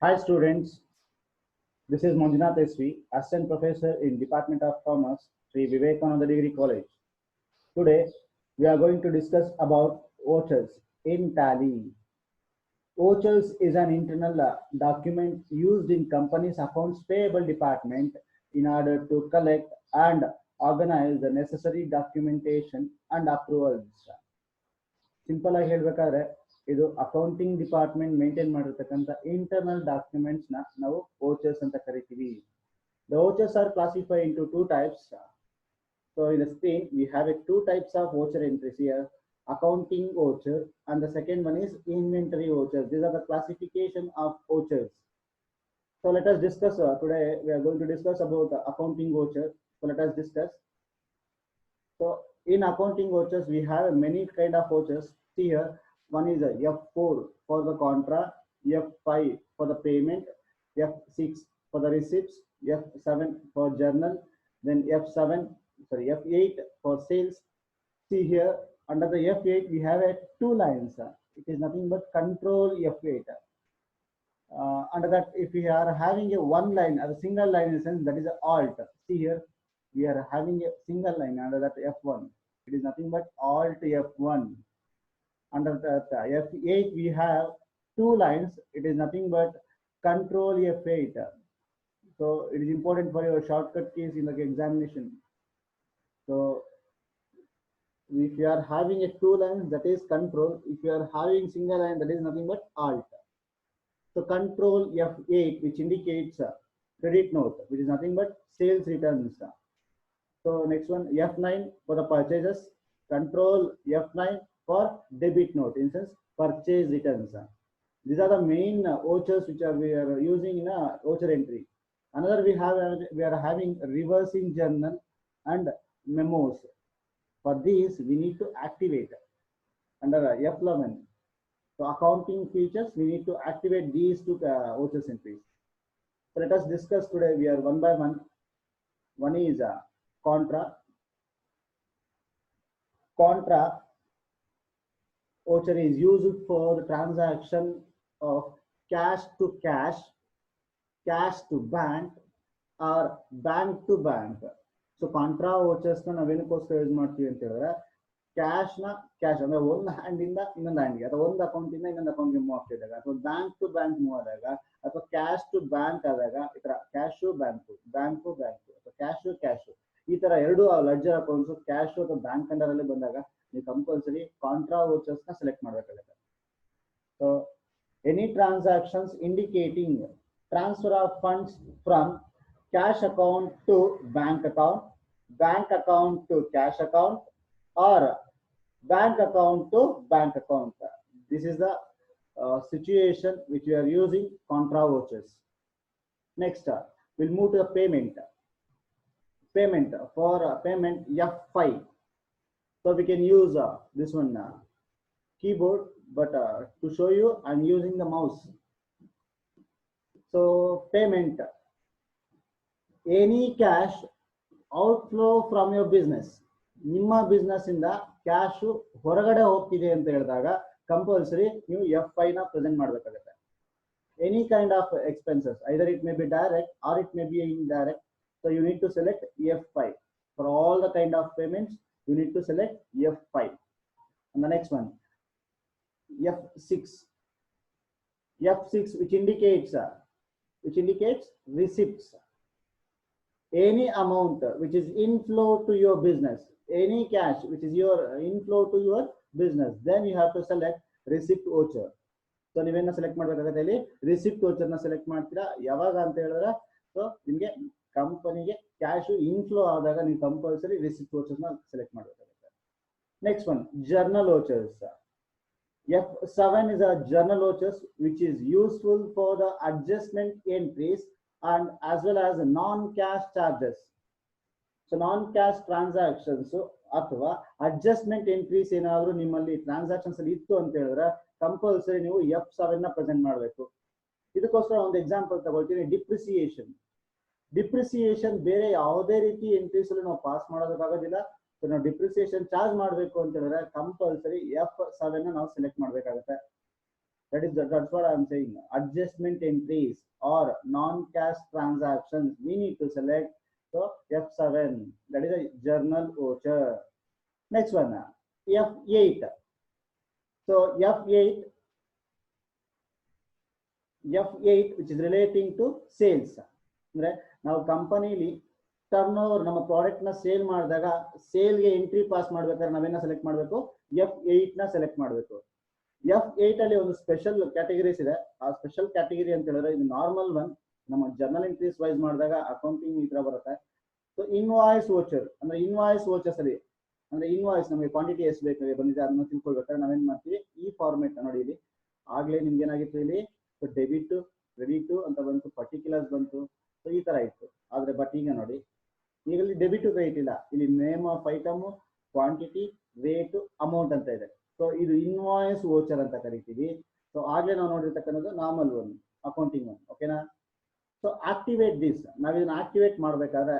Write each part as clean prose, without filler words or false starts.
Hi students, this is Manjunath SV, Assistant Professor in Department of Commerce, Sri Vivekananda Degree College. Today, we are going to discuss about vouchers in Tally. Vouchers is an internal document used in company's accounts payable department in order to collect and organize the necessary documentation and approvals. Simple ಆಗಿ ಹೇಳ್ಬೇಕಾದ್ರೆ ಇದು accounting department maintain ಮಾಡಿರ್ತಕ್ಕಂಥ internal documents ನಾವು vouchers ಅಂತ ಕರಿತೀವಿ. The vouchers are classified into two types. So in the screen we have two types of voucher entries here: accounting voucher and the second one is inventory vouchers. These are the classification of vouchers. So let us discuss today. We are going to discuss about accounting voucher. So let us discuss. So in accounting vouchers, we have many kind of vouchers. See here, one is a F4 for the contra, F5 for the payment, F6 for the receipts, F7 for journal, then F8 for sales. See here, under the F8 we have two lines. It is nothing but control F8. Under that, if we are having a one line, a single line in the sense, that is a alt. See here, we are having a single line under that F1. It is nothing but alt F1. Under that F8 we have two lines. It is nothing but control F8. So it is important for your shortcut keys in the examination. So if you are having a two lines, that is control. If you are having single line, that is nothing but alt. So control F8, which indicates credit note, which is nothing but sales returns. So next one, F9 for the purchases, control F9 for debit note, in sense purchase returns. These are the main vouchers which we are using in a voucher entry. Another we are having reversing journal and memos. For these we need to activate under F11. So accounting features, we need to activate these two vouchers entries. So let us discuss today. We are one by one. One is contra. Contra voucher is used for the transaction of cash to cash, cash to bank, or bank to bank. So contra vouchers na ನಾವೇನಕ್ಕೋಸ್ಕರ use ಮಾಡ್ತೀವಿ ಅಂತ ಹೇಳಿದ್ರೆ cash ಅಂದ್ರೆ ಒಂದು hand ಇಂದ ಇನ್ನೊಂದು ಹ್ಯಾಂಡ್ಗೆ ಅಥವಾ ಒಂದು ಅಕೌಂಟ್ ಇಂದ ಇನ್ನೊಂದು ಅಕೌಂಟ್ಗೆ ಮೂವ್ ಆಗ್ತಿದ್ದಾಗ ಅಥವಾ ಬ್ಯಾಂಕ್ ಟು ಬ್ಯಾಂಕ್ ಮೂವ್ ಆದಾಗ ಅಥವಾ ಕ್ಯಾಶ್ ಟು ಬ್ಯಾಂಕ್ ಆದಾಗ ಈ ತರ ಕ್ಯಾಶು ಬ್ಯಾಂಕು ಬ್ಯಾಂಕು ಬ್ಯಾಂಕು ಅಥವಾ ಕ್ಯಾಶು ಈ ತರ ಎರಡು ಲೆಡ್ಜರ್ ಅಕೌಂಟ್ಸ್ ಕ್ಯಾಶ್ ಅಥವಾ ಬ್ಯಾಂಕ್ ಅಂಡರ್ ಅಲ್ಲಿ ಬಂದಾಗ ನೀವು ಕಂಪಲ್ಸರಿ ಕಾಂಟ್ರಾ ವೋಚರ್ಸ್ ನ ಸೆಲೆಕ್ಟ್ ಮಾಡಬೇಕಾಗುತ್ತೆ. So any transactions indicating transfer of funds from cash account to bank account to cash account or bank account to bank account. This is the situation which we are using contra vouchers. Next, we'll move to the payment. Payment for payment F5. So we can use this one keyboard, but to show you, I'm using the mouse. So payment, any cash outflow from your business. ನಿಮ್ಮ business ಇಂದ cash ಹೊರಗಡೆ ಹೋಗ್ತಿದೆ ಅಂತ ಹೇಳಿದಾಗ compulsory ನೀವು F5 ನ present ಮಾಡಬೇಕಾಗುತ್ತೆ. Any kind of expenses, either it may be direct or it may be indirect. So you need to select F5 for all the kind of payments. You need to select F5. And the next one, F6 which indicates receipts. Any amount which is inflow to your business, any cash which is your inflow to your business, then you have to select receipt voucher. So ನೀವೇನ select ಮಾಡಬೇಕಾಗುತ್ತೆ ಇಲ್ಲಿ receipt voucher ನ select ಮಾಡ್ತೀರಾ. ಯಾವಾಗ ಅಂತ ಹೇಳಿದ್ರೆ so ನಿಮಗೆ ಕಂಪನಿಗೆ ಕ್ಯಾಶ್ ಇನ್ಫ್ಲೋ ಆದಾಗ ನೀವು ಕಂಪಲ್ಸರಿ ರಿಸಿಪ್ಟ್ ವೋಚರ್ ನ ಸೆಲೆಕ್ಟ್ ಮಾಡಬೇಕಾಗುತ್ತೆ. Next one journal vouchers. F7 is a journal vouchers which is useful for the adjustment entries and as well as non-cash charges. So non-cash transactions ಅಥವಾ adjustment entries ಏನಾದರೂ ನಿಮ್ಮಲ್ಲಿ transactions ಅಲ್ಲಿ ಇತ್ತು ಅಂತ ಹೇಳಿದ್ರೆ compulsory ನೀವು F7 ನ ಪ್ರೆಸೆಂಟ್ ಮಾಡಬೇಕು. ಇದಕ್ಕೋಸ್ಕರ ಒಂದು ಎಕ್ಸಾಂಪಲ್ ತಗೊಳ್ತೀನಿ. ಡಿಪ್ರಿಸಿಯೇಷನ್ ಬೇರೆ ಯಾವುದೇ ರೀತಿ ಎಂಟ್ರೀಸ್ ಅಲ್ಲಿ ನಾವು ಪಾಸ್ ಮಾಡೋದಕ್ಕಾಗೋದಿಲ್ಲ. ಸೊ ನಾವು ಡಿಪ್ರಿಸಿಯೇಷನ್ ಚಾರ್ಜ್ ಮಾಡಬೇಕು ಅಂತ ಹೇಳಿದ್ರೆ ಕಂಪಲ್ಸರಿ F7 ನಾವು ಸೆಲೆಕ್ಟ್ ಮಾಡಬೇಕಾಗುತ್ತೆ. That's what I'm saying. Adjustment entries or non-cash transactions, we need to select. So F7, that is a journal voucher. Next one, F8. So F8, which is relating to sales. ಅಂದ್ರೆ ನಾವು ಕಂಪನಿಲಿ turn over ನಮ್ಮ product ನ sale ಮಾಡಿದಾಗ ಸೇಲ್ಗೆ entry pass ಮಾಡ್ಬೇಕಾದ್ರೆ ನಾವೇನ select ಮಾಡಬೇಕು, F8 ನ select ಮಾಡಬೇಕು. F8 ಅಲ್ಲಿ ಒಂದು ಸ್ಪೆಷಲ್ ಕ್ಯಾಟಗರೀಸ್ ಇದೆ. ಆ ಸ್ಪೆಷಲ್ ಕ್ಯಾಟಗರಿ ಅಂತ ಹೇಳಿದ್ರೆ ಇದು ನಾರ್ಮಲ್ ಒನ್. ನಮ್ಮ ಜರ್ನಲ್ ಎಂಟ್ರೀಸ್ ವೈಸ್ ಮಾಡಿದಾಗ ಅಕೌಂಟಿಂಗ್ ಈ ತರ ಬರುತ್ತೆ. ಸೊ ಇನ್ವಾಯ್ಸ್ ವೋಚರ್ ಅಂದ್ರೆ ಇನ್ವಾಯ್ಸ್ ವೋಚರ್ಸ್ ಅಲ್ಲಿ ಅಂದ್ರೆ ಇನ್ವಾಯ್ಸ್ ನಮಗೆ ಕ್ವಾಂಟಿಟಿ ಎಷ್ಟು ಬೇಕು ಬಂದಿದೆ ಅದನ್ನ ತಿಳ್ಕೊಳ್ಬೇಕಾದ್ರೆ ನಾವೇನ್ ಮಾಡ್ತೀವಿ, ಈ ಫಾರ್ಮೆಟ್ ನೋಡಿ. ಇಲ್ಲಿ ಆಗ್ಲೇ ನಿಮ್ಗೆ ಏನಾಗಿತ್ತು, ಇಲ್ಲಿ ಡೆಬಿಟ್ ಕ್ರೆಡಿಟ್ ಅಂತ ಬಂತು, ಪರ್ಟಿಕ್ಯುಲರ್ಸ್ ಬಂತು. ಸೊ ಈ ತರ ಇತ್ತು. ಆದ್ರೆ ಬಟ್ ಈಗ ನೋಡಿ, ಈಗ ಇಲ್ಲಿ ಡೆಬಿಟ್ ಕ್ರೆಡಿಟ್ ಇಲ್ಲ, ಇಲ್ಲಿ name of item, quantity, rate, amount ಅಂತ ಇದೆ. ಸೊ ಇದು ಇನ್ವಾಯ್ಸ್ ವೋಚರ್ ಅಂತ ಕರಿತೀವಿ. ಸೊ ಆಗ್ಲೇ ನಾವು ನೋಡಿರ್ತಕ್ಕಂಥದ್ದು ನಾರ್ಮಲ್ ಒನ್, ಅಕೌಂಟಿಂಗ್ ಒನ್. ಓಕೆನಾ? ಸೊ ಆಕ್ಟಿವೇಟ್ ದಿಸ್, ನಾವ್ ಇದನ್ನ ಆಕ್ಟಿವೇಟ್ ಮಾಡ್ಬೇಕಾದ್ರೆ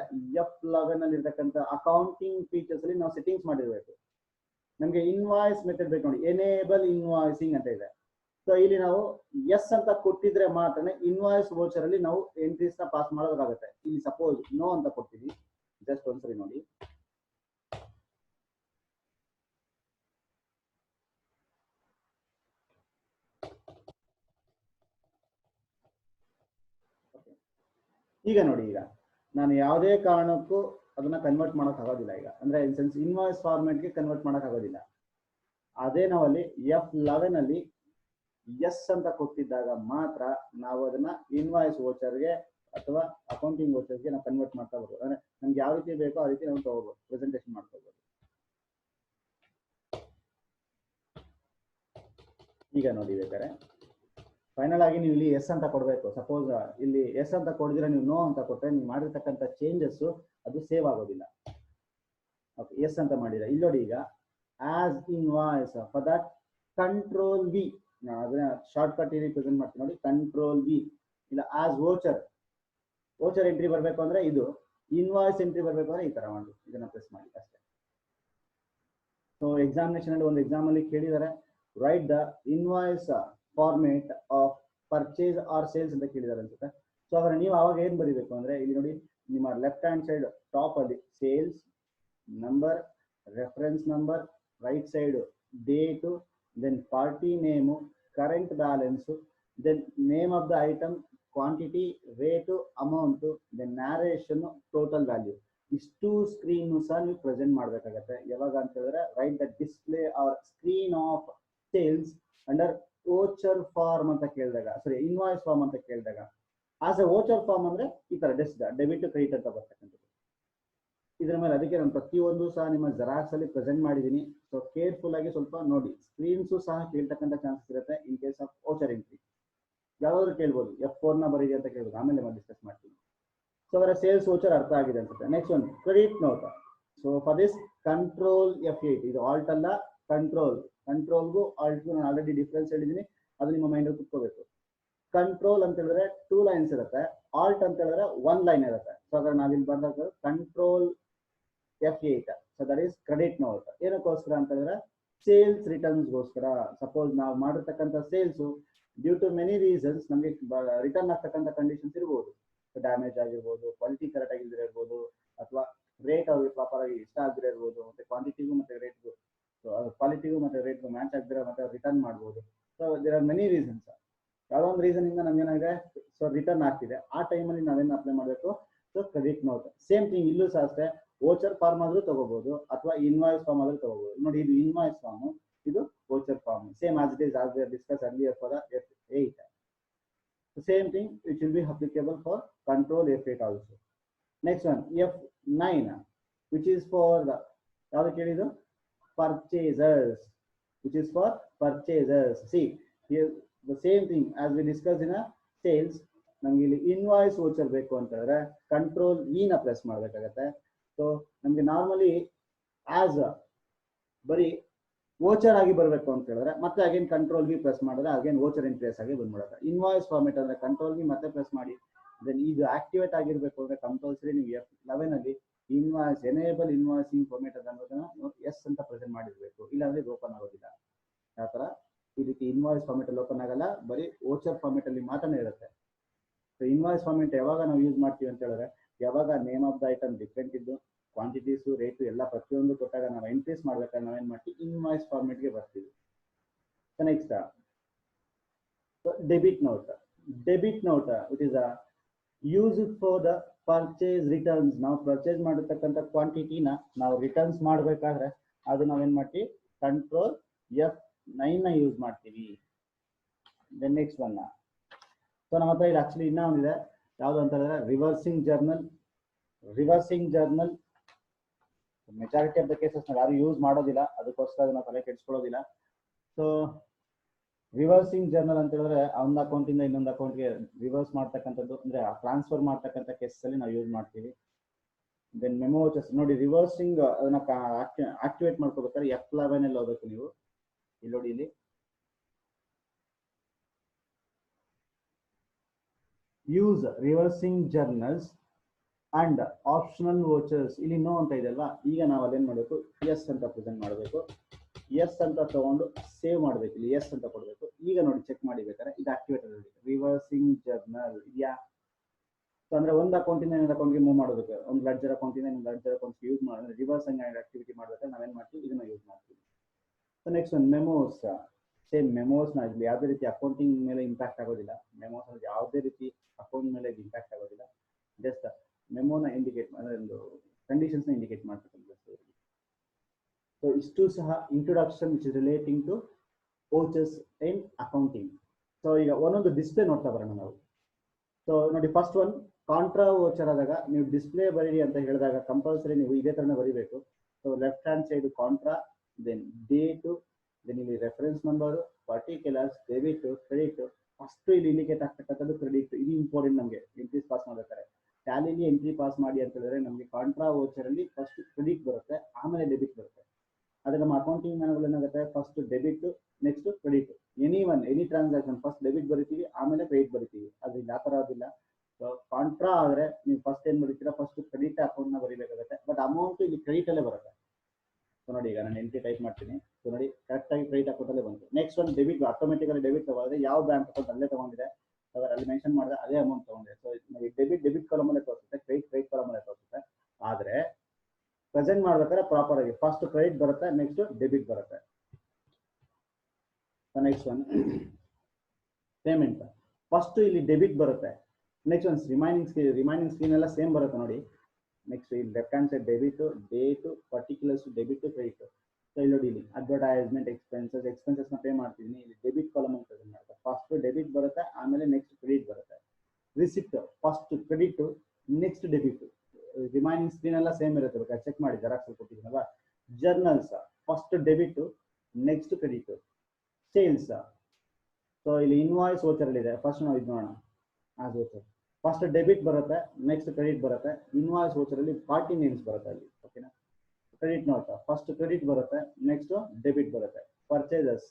F11 ಅಲ್ಲಿ ಇರ್ತಕ್ಕಂಥ ಅಕೌಂಟಿಂಗ್ ಫೀಚರ್ಸ್ ಅಲ್ಲಿ ನಾವು ಸೆಟ್ಟಿಂಗ್ಸ್ ಮಾಡಿರ್ಬೇಕು. ನಮ್ಗೆ ಇನ್ವಾಯ್ಸ್ ಮೆಥಡ್ ಬೇಕು ನೋಡಿ, ಎನೇಬಲ್ ಇನ್ವಾಯ್ಸಿಂಗ್ ಅಂತ ಇದೆ. ಸೊ ಇಲ್ಲಿ ನಾವು ಎಸ್ ಅಂತ ಕೊಟ್ಟಿದ್ರೆ ಮಾತ್ರ ಇನ್ವಾಯ್ಸ್ ವೋಚರ್ ಅಲ್ಲಿ ನಾವು ಎಂಟ್ರೀಸ್ ನ ಪಾಸ್ ಮಾಡೋದಾಗುತ್ತೆ. ಇಲ್ಲಿ ಸಪೋಸ್ ನೋ ಅಂತ ಕೊಡ್ತೀವಿ, ಜಸ್ಟ್ ಒಂದ್ಸರಿ ನೋಡಿ. ಈಗ ನೋಡಿ, ಈಗ ನಾನು ಯಾವುದೇ ಕಾರಣಕ್ಕೂ ಅದನ್ನ ಕನ್ವರ್ಟ್ ಮಾಡಕ್ ಆಗೋದಿಲ್ಲ. ಈಗ ಅಂದ್ರೆ ಇನ್ ಸೆನ್ಸ್ ಇನ್ವಾಯ್ಸ್ ಫಾರ್ಮೆಟ್ಗೆ ಕನ್ವರ್ಟ್ ಮಾಡಕ್ ಆಗೋದಿಲ್ಲ. ಅದೇ ನಾವಲ್ಲಿ F11 ಅಲ್ಲಿ ಎಸ್ ಅಂತ ಕೊಟ್ಟಿದ್ದಾಗ ಮಾತ್ರ ನಾವು ಅದನ್ನ ಇನ್ವಾಯ್ಸ್ ವೋಚರ್ಗೆ ಅಥವಾ ಅಕೌಂಟಿಂಗ್ ವೋಚರ್ಗೆ ನಾವು ಕನ್ವರ್ಟ್ ಮಾಡ್ತಾ ಬರ್ಬೋದು. ಅಂದ್ರೆ ನಮ್ಗೆ ಯಾವ ರೀತಿ ಬೇಕೋ ಆ ರೀತಿ ನಾವು ತಗೋಬಹುದು, ಪ್ರೆಸೆಂಟೇಷನ್ ಮಾಡ್ಕೋಬಹುದು. ಈಗ ನೋಡಿ, ಬೇಕಾದ್ರೆ ಫೈನಲ್ ಆಗಿ ನೀವು ಇಲ್ಲಿ ಎಸ್ ಅಂತ ಕೊಡಬೇಕು. ಸಪೋಸ್ ಇಲ್ಲಿ ಎಸ್ ಅಂತ ಕೊಡಿದ್ರೆ ನೀವು ನೋ ಅಂತ ಕೊಟ್ಟರೆ ನೀವು ಮಾಡಿರ್ತಕ್ಕಂಥ ಚೇಂಜಸ್ ಅದು ಸೇವ್ ಆಗೋದಿಲ್ಲ. ಓಕೆ, ಎಸ್ ಅಂತ ಮಾಡಿದ್ರೆ ಇಲ್ಲಿ ನೋಡಿ, ಈಗ as invoice for that control V, ನಾನು ಅದನ್ನ ಶಾರ್ಟ್ ಕಟ್ ಇಲ್ಲಿ ಪ್ರೆಸೆಂಟ್ ಮಾಡ್ತೀನಿ ನೋಡಿ. ಕಂಟ್ರೋಲ್ ವಿ ಇಲ್ಲ ಆಸ್ ವೋಚರ್, ವೋಚರ್ ಎಂಟ್ರಿ ಬರಬೇಕು ಅಂದ್ರೆ ಇದು, ಇನ್ವಾಯ್ಸ್ ಎಂಟ್ರಿ ಬರಬೇಕು ಅಂದ್ರೆ ಈ ತರ ಮಾಡಿ ಇದನ್ನ ಪ್ರೆಸ್ ಮಾಡಿ ಅಷ್ಟೇ. ಸೊ ಎಕ್ಸಾಮಿನೇಷನ್ ಅಲ್ಲಿ ಒಂದು ಎಕ್ಸಾಮ್ ಅಲ್ಲಿ ಕೇಳಿದ್ದಾರೆ, write the invoice format of purchase or sales ಅಂತ ಕೇಳಿದ್ದಾರೆ ಅನ್ಸುತ್ತೆ. ಸೊ ಅವಾಗ ನೀವು ಅವಾಗ ಏನ್ ಬರೀಬೇಕು ಅಂದ್ರೆ ಇಲ್ಲಿ ನೋಡಿ, ನಿಮ್ಮ ಲೆಫ್ಟ್ ಹ್ಯಾಂಡ್ ಸೈಡ್ ಟಾಪ್ ಅಲ್ಲಿ sales number, reference number, right side date, then party name, current balance, then name of the item, quantity, rate, amount, then narration, total value. ಇಷ್ಟು ಸ್ಕ್ರೀನ್ ಸಹ ನೀವು ಪ್ರೆಸೆಂಟ್ ಮಾಡ್ಬೇಕಾಗತ್ತೆ. ಯಾವಾಗ ಅಂತ ಹೇಳಿದ್ರೆ write the display or screen of sales under voucher form ಅಂತ ಕೇಳಿದಾಗ, ಸಾರಿ invoice form ಅಂತ ಕೇಳಿದಾಗ, ಆಸ್ ಎ ವೋಚರ್ ಫಾರ್ಮ್ ಅಂದ್ರೆ ಈ ತರ ಡೆಬಿಟ್ ಕ್ರೆಡಿಟ್ ಅಂತ ಬರ್ತಕ್ಕಂಥದ್ದು. ಇದ್ರ ಮೇಲೆ ಅದಕ್ಕೆ ನಾನು ಪ್ರತಿಯೊಂದು ಸಹ ನಿಮ್ಮ ಜೆರಾಕ್ಸ್ ಅಲ್ಲಿ ಪ್ರೆಸೆಂಟ್ ಮಾಡಿದ್ದೀನಿ. ಸೊ ಕೇರ್ಫುಲ್ ಆಗಿ ಸ್ವಲ್ಪ ನೋಡಿ. ಸ್ಕ್ರೀನ್ಸು ಸಹ ಕೇಳ್ತಕ್ಕಂಥ ಚಾನ್ಸಸ್ ಇರುತ್ತೆ in case of voucher entry. ಯಾವ್ದಾದ್ರು ಕೇಳ್ಬೋದು, F4 ನ ಬರೀರಿ ಅಂತ ಕೇಳ್ಬೋದು, ಆಮೇಲೆ ಡಿಸ್ಕಸ್ ಮಾಡ್ತೀನಿ. ಸೊ ಅವರ ಸೇಲ್ಸ್ ವೋಚರ್ ಅರ್ಥ ಆಗಿದೆ ಅನ್ಸುತ್ತೆ. ನೆಕ್ಸ್ಟ್ ಒಂದು credit note. So for this control F8, ಇದು ಆಲ್ಟ್ ಅಲ್ಲ ಕಂಟ್ರೋಲ್. ಕಂಟ್ರೋಲ್ಗೂ ಆಲ್ಟ್ಗೂ ನಾನು ಆಲ್ರೆಡಿ ಡಿಫ್ರೆನ್ಸ್ ಹೇಳಿದ್ದೀನಿ, ಅದು ನಿಮ್ಮ ಮೈಂಡ್ ಅಲ್ಲಿ ಕುತ್ಕೋಬೇಕು. ಕಂಟ್ರೋಲ್ ಅಂತ ಹೇಳಿದ್ರೆ 2 ಲೈನ್ಸ್ ಇರುತ್ತೆ, ಆಲ್ಟ್ ಅಂತ ಹೇಳಿದ್ರೆ 1 ಲೈನ್ ಇರುತ್ತೆ. ಸೊ ಅದ್ರ ನಾವಿಲ್ಲಿ ಬಂದಾಗ control F8, so that is credit note. ಏನಕ್ಕೋಸ್ಕರ ಅಂತ ಹೇಳಿದ್ರೆ ಸೇಲ್ಸ್ ರಿಟರ್ನ್ಸ್ಗೋಸ್ಕರ. ಸಪೋಸ್ ನಾವು ಮಾಡಿರ್ತಕ್ಕಂಥ sales due to many reasons ನಮಗೆ ರಿಟರ್ನ್ ಆಗ್ತಕ್ಕಂಥ ಕಂಡೀಷನ್ಸ್ ಇರ್ಬೋದು. ಡ್ಯಾಮೇಜ್ ಆಗಿರ್ಬೋದು, ಕ್ವಾಲಿಟಿ ಕರೆಕ್ಟ್ ಆಗಿದ್ರೆ ಇರ್ಬೋದು, ಅಥವಾ ರೇಟ್ ಅವ್ರಿಗೆ ಪ್ರಾಪರ್ ಆಗಿ ಇಷ್ಟ ಆಗದಿರ ಇರ್ಬೋದು, ಮತ್ತೆ ಕ್ವಾಂಟಿಟಿಗೂ ಮತ್ತೆ ರೇಟ್ಗೂ, ಸೊ ಕ್ವಾಲಿಟಿಗೂ ಮತ್ತೆ ರೇಟ್ಗೂ ಮ್ಯಾಚ್ ಆಗದಿರ ಮತ್ತೆ ರಿಟರ್ನ್ ಮಾಡ್ಬೋದು. So there are many reasons. ಯಾವುದೋ ಒಂದು ರೀಸನ್ ಇಂದ ನಮ್ಗೇನಾಗಿದೆ, ಸೊ ರಿಟರ್ನ್ ಆಗ್ತಿದೆ, ಆ ಟೈಮಲ್ಲಿ ನಾವೇನು ಅಪ್ಲೈ ಮಾಡಬೇಕು, so credit note. Same thing ಇಲ್ಲೂ ಸಹ ಅಷ್ಟೇ, ವೋಚರ್ ಫಾರ್ಮ್ ಆದ್ರೂ ತಗೋಬಹುದು ಅಥವಾ ಇನ್ವಾಯ್ಸ್ ಫಾರ್ಮ್ ಆದ್ರೂ ತಗೋಬಹುದು. ನೋಡಿ, ಇದು ಇನ್ವಾಯ್ಸ್ ಫಾರ್ಮ್, ಇದು voucher form. Same as it is as we discuss earlier for F8. The same thing it will be applicable for control F8 also. Next one F9, which is for the purchasers, which is for purchasers. See here the same thing as we discussed in a sales. ನಮ್ಗೆ ಇಲ್ಲಿ invoice voucher ಬೇಕು ಅಂತಂದ್ರೆ control V ನ press ಮಾಡ್ಬೇಕಾಗತ್ತೆ. So ನಮ್ಗೆ normally as ಬರೀ voucher ಆಗಿ ಬರಬೇಕು ಅಂತ ಹೇಳಿದ್ರೆ ಮತ್ತೆ ಅಗೇನ್ ಕಂಟ್ರೋಲ್ ವಿ ಪ್ರೆಸ್ ಮಾಡಿದ್ರೆ ಅಗೇನ್ ವೋಚರ್ ಇಂಟ್ರೆಸ್ ಆಗಿ ಬಂದ್ಬಿಡುತ್ತೆ. ಇನ್ವಾಯ್ಸ್ ಫಾರ್ಮೆಟ್ ಅಂದ್ರೆ ಕಂಟ್ರೋಲ್ ವಿ ಮತ್ತೆ ಪ್ರೆಸ್ ಮಾಡಿ, ದೆನ್ ಇದು ಆಕ್ಟಿವೇಟ್ ಆಗಿರ್ಬೇಕು ಅಂದ್ರೆ ಕಂಪಲ್ಸರಿ ನೀವು F11 ಅಲ್ಲಿ ಇನ್ವಾಯ್ಸ್ ಎನೇಬಲ್ ಇನ್ವಾಯ್ಸಿಂಗ್ ಫಾರ್ಮೆಟ್ ಅನ್ನೋದನ್ನ ಎಸ್ ಅಂತ ಪ್ರೆಸೆಂಟ್ ಮಾಡಿರ್ಬೇಕು, ಇಲ್ಲಾಂದ್ರೆ ಇದು ಓಪನ್ ಆಗೋದಿಲ್ಲ. ಯಾವ ತರ ಈ ರೀತಿ ಇನ್ವಾಯ್ಸ್ ಫಾರ್ಮೆಟ್ ಅಲ್ಲಿ ಓಪನ್ ಆಗಲ್ಲ, ಬರೀ ವೋಚರ್ ಫಾರ್ಮೆಟ್ ಅಲ್ಲಿ ಮಾತ್ರ ಇರುತ್ತೆ. ಸೊ ಇನ್ವಾಯ್ಸ್ ಫಾರ್ಮೆಟ್ ಯಾವಾಗ ನಾವು ಯೂಸ್ ಮಾಡ್ತೀವಿ ಅಂತ ಹೇಳಿದ್ರೆ, ಯಾವಾಗ name of the item different ಇದ್ದು ಕ್ವಾಂಟಿಟೀಸು ರೇಟು ಎಲ್ಲ ಪ್ರತಿಯೊಂದು ಕೊಟ್ಟಾಗ ನಾವು ಎಂಟ್ರೀಸ್ ಮಾಡ್ಬೇಕಾದ್ರೆ ನಾವೇನ್ ಮಾಡ್ತೀವಿ, ಇನ್ವಾಯ್ಸ್ ಫಾರ್ಮೆಟ್ಗೆ ಬರ್ತೀವಿ. So next debit note. Debit note it is use for the purchase returns. ನಾವು ಪರ್ಚೇಸ್ ಮಾಡಿರ್ತಕ್ಕಂಥ ಕ್ವಾಂಟಿಟಿನ ನಾವು ರಿಟರ್ನ್ಸ್ ಮಾಡಬೇಕಾದ್ರೆ ಅದು ನಾವೇನ್ ಮಾಡ್ತೀವಿ, ಕಂಟ್ರೋಲ್ F9 ನ ಯೂಸ್ ಮಾಡ್ತೀವಿ. ದೆನ್ ನೆಕ್ಸ್ಟ್ ಒನ್, ಸೊ ನಮ್ಮ ಹತ್ರ ಇಲ್ಲಿ ಆಕ್ಚುಲಿ ಇನ್ನೂ ಒಂದಿದೆ, ಯಾವುದು ಅಂತ ಹೇಳಿದ್ರೆ reversing journal. Reversing journal majority of the cases ಯಾರು ಯೂಸ್ ಮಾಡೋದಿಲ್ಲ, ಅದಕ್ಕೋಸ್ಕರ ನಾವು ತಲೆ ಕೆಡಿಸ್ಕೊಳ್ಳೋದಿಲ್ಲ. ಸೊ ರಿವರ್ಸಿಂಗ್ ಜರ್ನಲ್ ಅಂತ ಹೇಳಿದ್ರೆ ಒಂದು ಅಕೌಂಟಿಂದ ಇನ್ನೊಂದು ಅಕೌಂಟ್ಗೆ ರಿವರ್ಸ್ ಮಾಡ್ತಕ್ಕಂಥದ್ದು, ಅಂದ್ರೆ ಟ್ರಾನ್ಸ್ಫರ್ ಮಾಡ್ತಕ್ಕಂಥ ಕೇಸಲ್ಲಿ ನಾವು ಯೂಸ್ ಮಾಡ್ತೀವಿ. ದೆನ್ ಮೆಮೋ ವೋಚರ್ಸ್ ನೋಡಿ, ರಿವರ್ಸಿಂಗ್ ಅದನ್ನ ಆಕ್ಟಿವೇಟ್ ಮಾಡ್ಕೋಬೇಕಾದ್ರೆ F11 ಅಲ್ಲಿ ಹೋಗ್ಬೇಕು ನೀವು. ಇಲ್ಲಿ ನೋಡಿ, ಇಲ್ಲಿ use reversing journals and optional vouchers. ಇಲ್ಲಿ ನೋ ಅಂತ ಇದೆ ಅಲ್ವಾ, ಈಗ ನಾವು ಅದೇನ್ ಮಾಡಬೇಕು, ಎಸ್ ಅಂತ ಪ್ರೆಸೆಂಟ್ ಮಾಡಬೇಕು. ಎಸ್ ಅಂತ ತಗೊಂಡು ಸೇವ್ ಮಾಡಬೇಕು, ಇಲ್ಲಿ ಎಸ್ ಅಂತ ಕೊಡಬೇಕು. ಈಗ ನೋಡಿ ಚೆಕ್ ಮಾಡಿ ಬೇಕಾದ್ರೆ ಇದು ಆಕ್ಟಿವೇಟ್ ಆಗಿದೆ, ರಿವರ್ಸಿಂಗ್ ಜರ್ನಲ್ ಇದೆಯಾ. ಸೊ ಅಂದ್ರೆ ಒಂದು ಅಕೌಂಟಿಂದ ಇನ್ನೊಂದು ಅಕೌಂಟ್ಗೆ ಮೂವ್ ಮಾಡೋದಕ್ಕೆ, ಒಂದು ಲೆಡ್ಜರ್ ಅಕೌಂಟಿಂದ ಇನ್ನೊಂದು ಲೆಡ್ಜರ್ ಅಕೌಂಟ್ಗೆ ಯೂಸ್ ಮಾಡಿದ್ರೆ ರಿವರ್ಸಿಂಗ್ ಆಕ್ಟಿವಿಟಿ ಮಾಡಬೇಕಾದ್ರೆ ನಾವೇನ್ ಮಾಡ್ತೀವಿ, ಇದನ್ನ ಯೂಸ್ ಮಾಡ್ತೀವಿ. ಸೊ ನೆಕ್ಸ್ಟ್ ಒಂದು ಮೆಮೋಸ್. ಸೇಮ್ ಮೆಮೋಸ್ ನ ಇಲ್ಲಿ ಯಾವುದೇ ರೀತಿ ಅಕೌಂಟಿಂಗ್ ಮೇಲೆ ಇಂಪ್ಯಾಕ್ಟ್ ಆಗೋದಿಲ್ಲ. ಮೆಮೋಸ್ ಅಲ್ಲಿ ಯಾವುದೇ ರೀತಿ ಅಕೌಂಟ್ ಮೇಲೆ ಇಂಪ್ಯಾಕ್ಟ್ ಆಗೋದಿಲ್ಲ. ಜಸ್ಟ್ ಮೆಮೋನ ಇಂಡಿಕೇಟ್ ಅಂದ್ರೆ ಒಂದು ಕಂಡೀಷನ್ಸ್ ನ ಇಂಡಿಕೇಟ್ ಮಾಡ್ತಕ್ಕಂಥದ್ದು. ಸೊ ಇಷ್ಟು ಸಹ introduction which is relating to vouchers in accounting. So ಈಗ ಒಂದೊಂದು ಡಿಸ್ಪ್ಲೇ ನೋಡ್ತಾ ಬರೋಣ ನಾವು. ಸೊ ನೋಡಿ, ಫಸ್ಟ್ ಒನ್ ಕಾಂಟ್ರಾ ವೋಚರ್ ಆದಾಗ ನೀವು ಡಿಸ್ಪ್ಲೇ ಬರೀರಿ ಅಂತ ಹೇಳಿದಾಗ ಕಂಪಲ್ಸರಿ ನೀವು ಇದೇ ತರನೇ ಬರೀಬೇಕು. So left hand side contra, then date, then ಇಲ್ಲಿ reference number, particulars, debit, credit. First ಇಲ್ಲಿ ಇಂಡಿಕೇಟ್ ಆಗ್ತಕ್ಕಂಥದ್ದು ಕ್ರೆಡಿಟ್. ಇದು ಇಂಪಾರ್ಟೆಂಟ್ ನಮಗೆ ಎಂಟ್ರೀಸ್ ಪಾಸ್ ಮಾಡ್ಬೇಕಾದ್ರೆ. ಟ್ಯಾಲಿಲಿ ಎಂಟ್ರಿ ಪಾಸ್ ಮಾಡಿ ಅಂತ ಹೇಳಿದ್ರೆ ನಮಗೆ ಕಾಂಟ್ರಾ ವೋಚರ್ ಅಲ್ಲಿ ಫಸ್ಟ್ ಕ್ರೆಡಿಟ್ ಬರುತ್ತೆ, ಆಮೇಲೆ ಡೆಬಿಟ್ ಬರುತ್ತೆ. ಅದೇ ನಮ್ಮ ಅಕೌಂಟಿಂಗ್ ಮ್ಯಾನುವಲ್ ಏನಾಗುತ್ತೆ, first debit next credit. Any transaction first debit ಬರಿತೀವಿ, ಆಮೇಲೆ ಕ್ರೆಡಿಟ್ ಬರಿತೀವಿ. ಅದ್ರಿಂದ ಆ ತರ ಅದಿಲ್ಲ. ಸೊ ಕಾಂಟ್ರಾ ಆದ್ರೆ ನೀವು ಫಸ್ಟ್ ಏನ್ ಬರೀತೀರಾ, ಫಸ್ಟ್ ಕ್ರೆಡಿಟ್ ಅಕೌಂಟ್ ನ ಬರೀಬೇಕಾಗುತ್ತೆ. ಬಟ್ ಅಮೌಂಟ್ ಇಲ್ಲಿ ಕ್ರೆಡಿಟ್ ಅಲ್ಲೇ ಬರುತ್ತೆ. ಸೊ ನೋಡಿ, ಈಗ ನಾನು ಎಂಟ್ರಿ ಟೈಪ್ ಮಾಡ್ತೀನಿ. ಸೊ ನೋಡಿ, ಕರೆಕ್ಟ್ ಆಗಿ ಕ್ರೆಡಿಟ್ ಅಕೌಂಟ್ ಅಲ್ಲೇ ಬಂತು. ನೆಕ್ಸ್ಟ್ ಒಂದು ಡೆಬಿಟ್, ಆಟೋಮೆಟಿಕಲಿ ಡೆಬಿಟ್ ತಗೊಂಡ್ರೆ ಯಾವ ಬ್ಯಾಂಕ್ ಅಕೌಂಟ್ ಅಲ್ಲೇ ತಗೊಂಡಿದೆ ಅಲ್ಲಿ ಮೆನ್ಷನ್ ಮಾಡಿದ್ರೆ ಅದೇ ಅಮೌಂಟ್ ತಗೊಂಡಿದೆ. ಸೊ ಡೆಬಿಟ್ ಕಾಲಮ್ ಅಲ್ಲೇ ತೋರಿಸುತ್ತೆ, ಕ್ರೆಡಿಟ್ ಕಾಲಮ್ ಅಲ್ಲೇ ತೋರಿಸುತ್ತೆ. ಆದ್ರೆ ಪ್ರೆಸೆಂಟ್ ಮಾಡ್ಬೇಕಾದ್ರೆ ಪ್ರಾಪರ್ ಆಗಿ ಫಸ್ಟ್ ಕ್ರೆಡಿಟ್ ಬರುತ್ತೆ, ನೆಕ್ಸ್ಟ್ ಡೆಬಿಟ್ ಬರುತ್ತೆ. Next one payment. ಫಸ್ಟ್ ಇಲ್ಲಿ ಡೆಬಿಟ್ ಬರುತ್ತೆ, ನೆಕ್ಸ್ಟ್ ಒಂದು ರಿಮೈನಿಂಗ್ ಸ್ಕ್ರೀನ್ ಎಲ್ಲ ಸೇಮ್ ಬರುತ್ತೆ ನೋಡಿ. ನೆಕ್ಸ್ಟ್ ಇಲ್ಲಿ left hand side debit, date, particulars, debit, credit. So ಇಲ್ಲಿ ನೋಡಿ, ಇಲ್ಲಿ ಅಡ್ವರ್ಟೈಸ್ಮೆಂಟ್ ಎಕ್ಸ್ಪೆನ್ಸಸ್ ನ ಪೇ ಮಾಡ್ತಿದ್ದೀನಿ. ಇಲ್ಲಿ ಡೆಬಿಟ್ ಕಾಲಮ್ ಅಂತ ಪ್ರೆಸೆಂಟ್ ಮಾಡುತ್ತೆ. ಫಸ್ಟ್ ಡೆಬಿಟ್ ಬರುತ್ತೆ, ಆಮೇಲೆ ನೆಕ್ಸ್ಟ್ ಕ್ರೆಡಿಟ್ ಬರುತ್ತೆ. Receipt first credit, next debit. Remaining screen ಎಲ್ಲ ಸೇಮ್ ಇರುತ್ತೆ, ಬೇಕಾದ್ರೆ ಚೆಕ್ ಮಾಡಿ, ಜೆರಾಕ್ಸ್ ಕೊಟ್ಟಿದ್ದೀನಲ್ವಾ. Journals first debit, next credit. Sales, so ಇಲ್ಲಿ ಇನ್ವಾಯ್ಸ್ ವೋಚರ್ ಇದೆ, ಫಸ್ಟ್ ನಾವು ಇದು ಮಾಡೋಣ. ಆಸ್ ವೋಚರ್ ಫಸ್ಟ್ ಡೆಬಿಟ್ ಬರುತ್ತೆ, ನೆಕ್ಸ್ಟ್ ಕ್ರೆಡಿಟ್ ಬರುತ್ತೆ. ಇನ್ವಾಯ್ಸ್ ವೋಚರ್ ಅಲ್ಲಿ ಪಾರ್ಟಿ ನೇಮ್ಸ್ ಬರುತ್ತೆ ಅಲ್ಲಿ, ಓಕೆನಾ. ಕ್ರೆಡಿಟ್ ನೋಟ್ ಫಸ್ಟ್ ಕ್ರೆಡಿಟ್ ಬರುತ್ತೆ, ನೆಕ್ಸ್ಟ್ ಡೆಬಿಟ್ ಬರುತ್ತೆ. ಪರ್ಚೇಸಸ್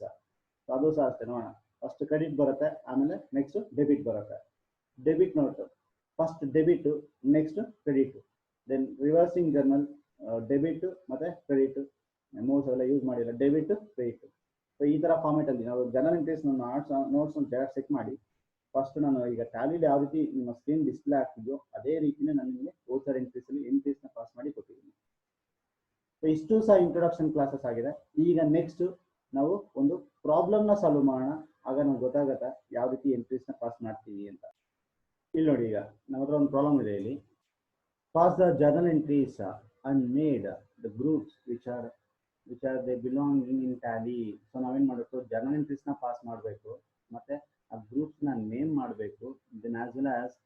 ಅದು ಸಹ ಅಷ್ಟೇ ನೋಡೋಣ, ಫಸ್ಟ್ ಕ್ರೆಡಿಟ್ ಬರುತ್ತೆ, ಆಮೇಲೆ ನೆಕ್ಸ್ಟ್ ಡೆಬಿಟ್ ಬರುತ್ತೆ. Debit note first debit, next credit. Then reversing journal, debit ಮತ್ತೆ ಕ್ರೆಡಿಟ್. ಮೆಮೋಸ್ ಎಲ್ಲ ಯೂಸ್ ಮಾಡಿಲ್ಲ, ಡೆಬಿಟ್ ಕ್ರೆಡಿಟ್. ಸೊ ಈ ತರ ಫಾರ್ಮೆಟ್ ಅಲ್ಲಿ ನಾವು general entries notes xerox check ಮಾಡಿ. ಫಸ್ಟ್ ನಾನು ಈಗ ಟ್ಯಾಲಿಲಿ ಯಾವ ರೀತಿ ನಿಮ್ಮ ಸ್ಕ್ರೀನ್ ಡಿಸ್ಪ್ಲೇ ಆಗ್ತಿದ್ಯೋ ಅದೇ ರೀತಿನೇ ನಾನು ನಿಮಗೆ ವೋಚರ್ ಎಂಟ್ರೀಸ್ ಅಲ್ಲಿ ಎಂಟ್ರೀಸ್ ನ ಪಾಸ್ ಮಾಡಿ ಕೊಟ್ಟಿದ್ದೀನಿ. ಸೊ ಇಷ್ಟು ಸಹ ಇಂಟ್ರೊಡಕ್ಷನ್ ಕ್ಲಾಸಸ್ ಆಗಿದೆ. ಈಗ ನೆಕ್ಸ್ಟ್ ನಾವು ಒಂದು ಪ್ರಾಬ್ಲಮ್ ನ ಸಾಲ್ವ್ ಮಾಡೋಣ, ಆಗ ನಮ್ಗೆ ಗೊತ್ತಾಗತ್ತೆ ಯಾವ ರೀತಿ ಎಂಟ್ರೀಸ್ ನ ಪಾಸ್ ಮಾಡ್ತೀವಿ ಅಂತ. ಇಲ್ಲಿ ನೋಡಿ, ಈಗ ನಮ್ಮ ಹತ್ರ ಒಂದು ಪ್ರಾಬ್ಲಮ್ ಇದೆ. ಇಲ್ಲಿ pass the journal entries and made the groups which are they belonging in Tally. So ನಾವೇನ್ ಮಾಡಬೇಕು, ಜರ್ನಲ್ ಎಂಟ್ರೀಸ್ ನ ಪಾಸ್ ಮಾಡಬೇಕು, ಮತ್ತೆ ಆ ಗ್ರೂಪ್ಸ್ ನ ನೇಮ್ ಮಾಡಬೇಕು. Then as well as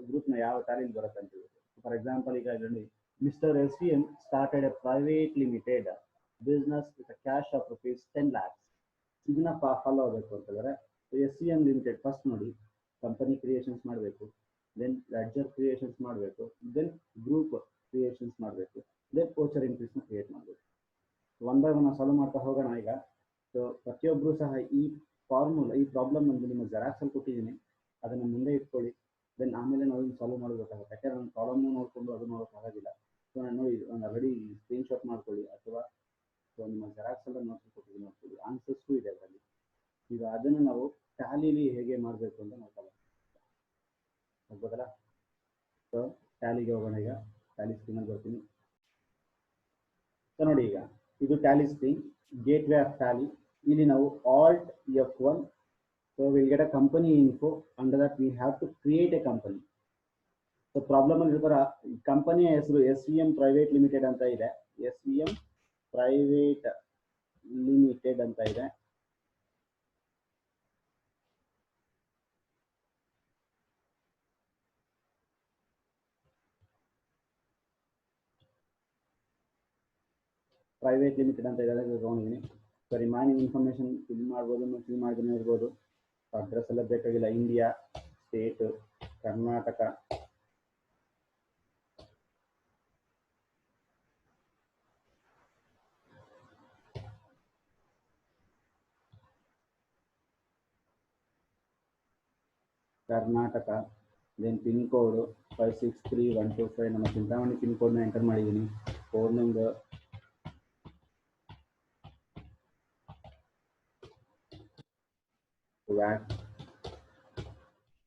group ನ ಯಾವ ಟ್ಯಾಲಿಲಿ ಬರುತ್ತೆ ಅಂತ ಹೇಳಿ. ಫಾರ್ ಎಕ್ಸಾಂಪಲ್, ಈಗ ನೋಡಿ, mister SVM started a private limited business with a cash of ₹10 lakhs. ಇದನ್ನ ಫಾಲೋ ಆಗಬೇಕು ಅಂತಂದ್ರೆ SVM ಲಿಮಿಟೆಡ್ ಫಸ್ಟ್ ನೋಡಿ ಕಂಪನಿ ಕ್ರಿಯೇಷನ್ಸ್ ಮಾಡಬೇಕು, ದೆನ್ ಲೆಡ್ಜರ್ ಕ್ರಿಯೇಷನ್ಸ್ ಮಾಡಬೇಕು, ದೆನ್ ಗ್ರೂಪ್ ಕ್ರಿಯೇಷನ್ಸ್ ಮಾಡಬೇಕು, ದೆನ್ ವೋಚರ್ ಎಂಟ್ರೀಸ್ ನ ಕ್ರಿಯೇಟ್ ಮಾಡಬೇಕು. ಒನ್ ಬೈ ಒನ್ ಸಾಲ್ವ್ ಮಾಡ್ತಾ ಹೋಗೋಣ ಈಗ. ಸೊ ಪ್ರತಿಯೊಬ್ಬರು ಸಹ ಈ ಪ್ರಾಬ್ಲಮ್ ಒಂದು ನಿಮ್ಮ ಜೆರಾಕ್ಸ್ ಅಲ್ಲಿ ಕೊಟ್ಟಿದ್ದೀನಿ, ಅದನ್ನು ಮುಂದೆ ಇಟ್ಕೊಳ್ಳಿ. ದೆನ್ ಆಮೇಲೆ ನಾವು ಸಾಲ್ವ್ ಮಾಡಬೇಕಾಗುತ್ತೆ, ಯಾಕಂದ್ರೆ ನಾನು ಪ್ರಾಬ್ಲಮ್ ನೋಡಿಕೊಂಡು ಅದು ನೋಡೋಕ್ಕಾಗೋದಿಲ್ಲ. ಸೊ ನಾನು ನೋಡಿ ಆಲ್ರೆಡಿ ಸ್ಕ್ರೀನ್ ಶಾಟ್ ಮಾಡ್ಕೊಳ್ಳಿ, ಅಥವಾ ಸೊ ನಿಮ್ಮ ಜೆರಾಕ್ಸ್ ಎಲ್ಲ ನೋಟ್ಸ್ ಕೊಟ್ಟಿದ್ದೀನಿ ನೋಡ್ಕೊಳ್ಳಿ, ಆನ್ಸರ್ಸು ಇದೆ ಅದರಲ್ಲಿ. ಈಗ ಅದನ್ನು ನಾವು ಟ್ಯಾಲಿಲಿ ಹೇಗೆ ಮಾಡಬೇಕು ಅಂತ ನೋಡ್ಕೊಳ್ಳೋಣ. ಹೋಗ್ಬೋದಲ್ಲ? ಸೊ ಟ್ಯಾಲಿಗೆ ಹೋಗೋಣ. ಈಗ ಟ್ಯಾಲಿ ಸ್ಕ್ರೀನಲ್ಲಿ ಬರ್ತೀನಿ. ಸೊ ನೋಡಿ, ಈಗ ಇದು Tally screen, gateway of Tally. ಇಲ್ಲಿ ನಾವು Alt F1. So we'll get a company info. Under that we have to create a company. So problem ಅಲ್ಲಿ ಇರ್ತಾರ, ಕಂಪನಿಯ ಹೆಸರು SVM ಪ್ರೈವೇಟ್ ಲಿಮಿಟೆಡ್ ಅಂತ ಇದೆ. SVM ಪ್ರೈವೇಟ್ ಲಿಮಿಟೆಡ್ ಅಂತ ಇದೆ. ಪ್ರೈವೇಟ್ ಲಿಮಿಟೆಡ್ ಅಂತ ಇದೆ, ತಗೊಂಡಿದ್ದೀನಿ. ಸೊ ರಿಮೈನಿಂಗ್ ಇನ್ಫಾರ್ಮೇಶನ್ ಫಿಲ್ ಮಾಡ್ಬೋದು, ಫಿಲ್ ಮಾಡ್ದೇ ಇರ್ಬೋದು. ಅಡ್ರೆಸ್ ಎಲ್ಲ ಬೇಕಾಗಿಲ್ಲ. India, state Karnataka, then pin code 563125. ನಮ್ಮ ಚಿಂತಾಮಣಿ ಪಿನ್ ಕೋಡ್ನ ಎಂಟರ್ ಮಾಡಿದ್ದೀನಿ. ಫೋನ್ ನಂಬರ್,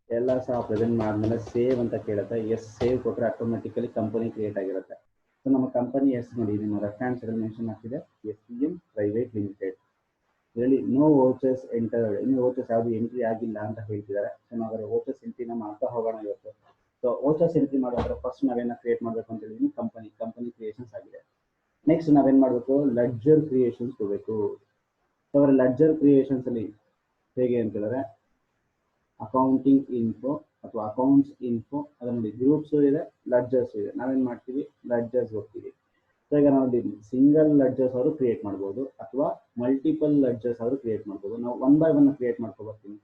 ಎಲ್ಲ ಸಹ ಪ್ರೆಸೆಂಟ್ ಮಾಡಿದ್ಮೇಲೆ ಸೇವ್ ಅಂತ ಕೇಳುತ್ತೆ. ಎಸ್ ಸೇವ್ ಕೊಟ್ಟರೆ ಆಟೋಮೆಟಿಕಲಿ ಕಂಪನಿ ಕ್ರಿಯೇಟ್ ಆಗಿರುತ್ತೆ. ಸೊ ನಮ್ಮ ಕಂಪನಿ ಹೆಸರು ನೋಡಿ, ನಿಮ್ಮ ಲೆಫ್ಟ್ ಹ್ಯಾಂಡ್ ಸೈಡ್ ಮೆನ್ಷನ್ ಆಗ್ತಿದೆ, SVM ಪ್ರೈವೇಟ್ ಲಿಮಿಟೆಡ್. ಇದರಲ್ಲಿ ನೋ ವೋಚರ್ಸ್ ಎಂಟರ್ಡ್, ಇನ್ನು ವೋಚರ್ಸ್ ಯಾವುದು ಎಂಟ್ರಿ ಆಗಿಲ್ಲ ಅಂತ ಹೇಳ್ತಿದ್ದಾರೆ. ಸೊ ನಾವು ವೋಚರ್ಸ್ ಎಂಟ್ರಿನ ಮಾಡ್ತಾ ಹೋಗೋಣ ಇವತ್ತು. ಸೊ ವೋಚರ್ಸ್ ಎಂಟ್ರಿ ಮಾಡೋದ್ರೆ ಫಸ್ಟ್ ನಾವೇನ ಕ್ರಿಯೇಟ್ ಮಾಡಬೇಕು ಅಂತ ಹೇಳಿದ್ವಿ, ಕಂಪನಿ ಕ್ರಿಯೇಷನ್ಸ್ ಆಗಿದೆ. ನೆಕ್ಸ್ಟ್ ನಾವೇನು ಮಾಡಬೇಕು, ಲೆಡ್ಜರ್ ಕ್ರಿಯೇಷನ್ಸ್ ಹೋಗಬೇಕು. ಸೊ ಅವರ ಲೆಡ್ಜರ್ ಕ್ರಿಯೇಷನ್ಸ್ ಅಲ್ಲಿ ಹೇಗೆ ಅಂತ ಹೇಳಿದ್ರೆ, ಅಕೌಂಟಿಂಗ್ ಇನ್ಫೋ ಅಥವಾ ಅಕೌಂಟ್ಸ್ ಇನ್ಫೋ, ಅದರಲ್ಲಿ ಗ್ರೂಪ್ಸ್ ಇದೆ, ಲೆಡ್ಜರ್ಸ್ ಇದೆ. ನಾವೇನ್ ಮಾಡ್ತೀವಿ, ಲೆಡ್ಜರ್ಸ್ ಹೋಗ್ತೀವಿ. ಸೊ ಈಗ ನಾವು ಸಿಂಗಲ್ ಲೆಡ್ಜರ್ಸ್ ಅವರು ಕ್ರಿಯೇಟ್ ಮಾಡ್ಬೋದು ಅಥವಾ ಮಲ್ಟಿಪಲ್ ಲೆಡ್ಜರ್ಸ್ ಅವರು ಕ್ರಿಯೇಟ್ ಮಾಡ್ಬೋದು. ನಾವು 1 by 1 ಕ್ರಿಯೇಟ್ ಮಾಡ್ಕೊಬರ್ತೀನಿ.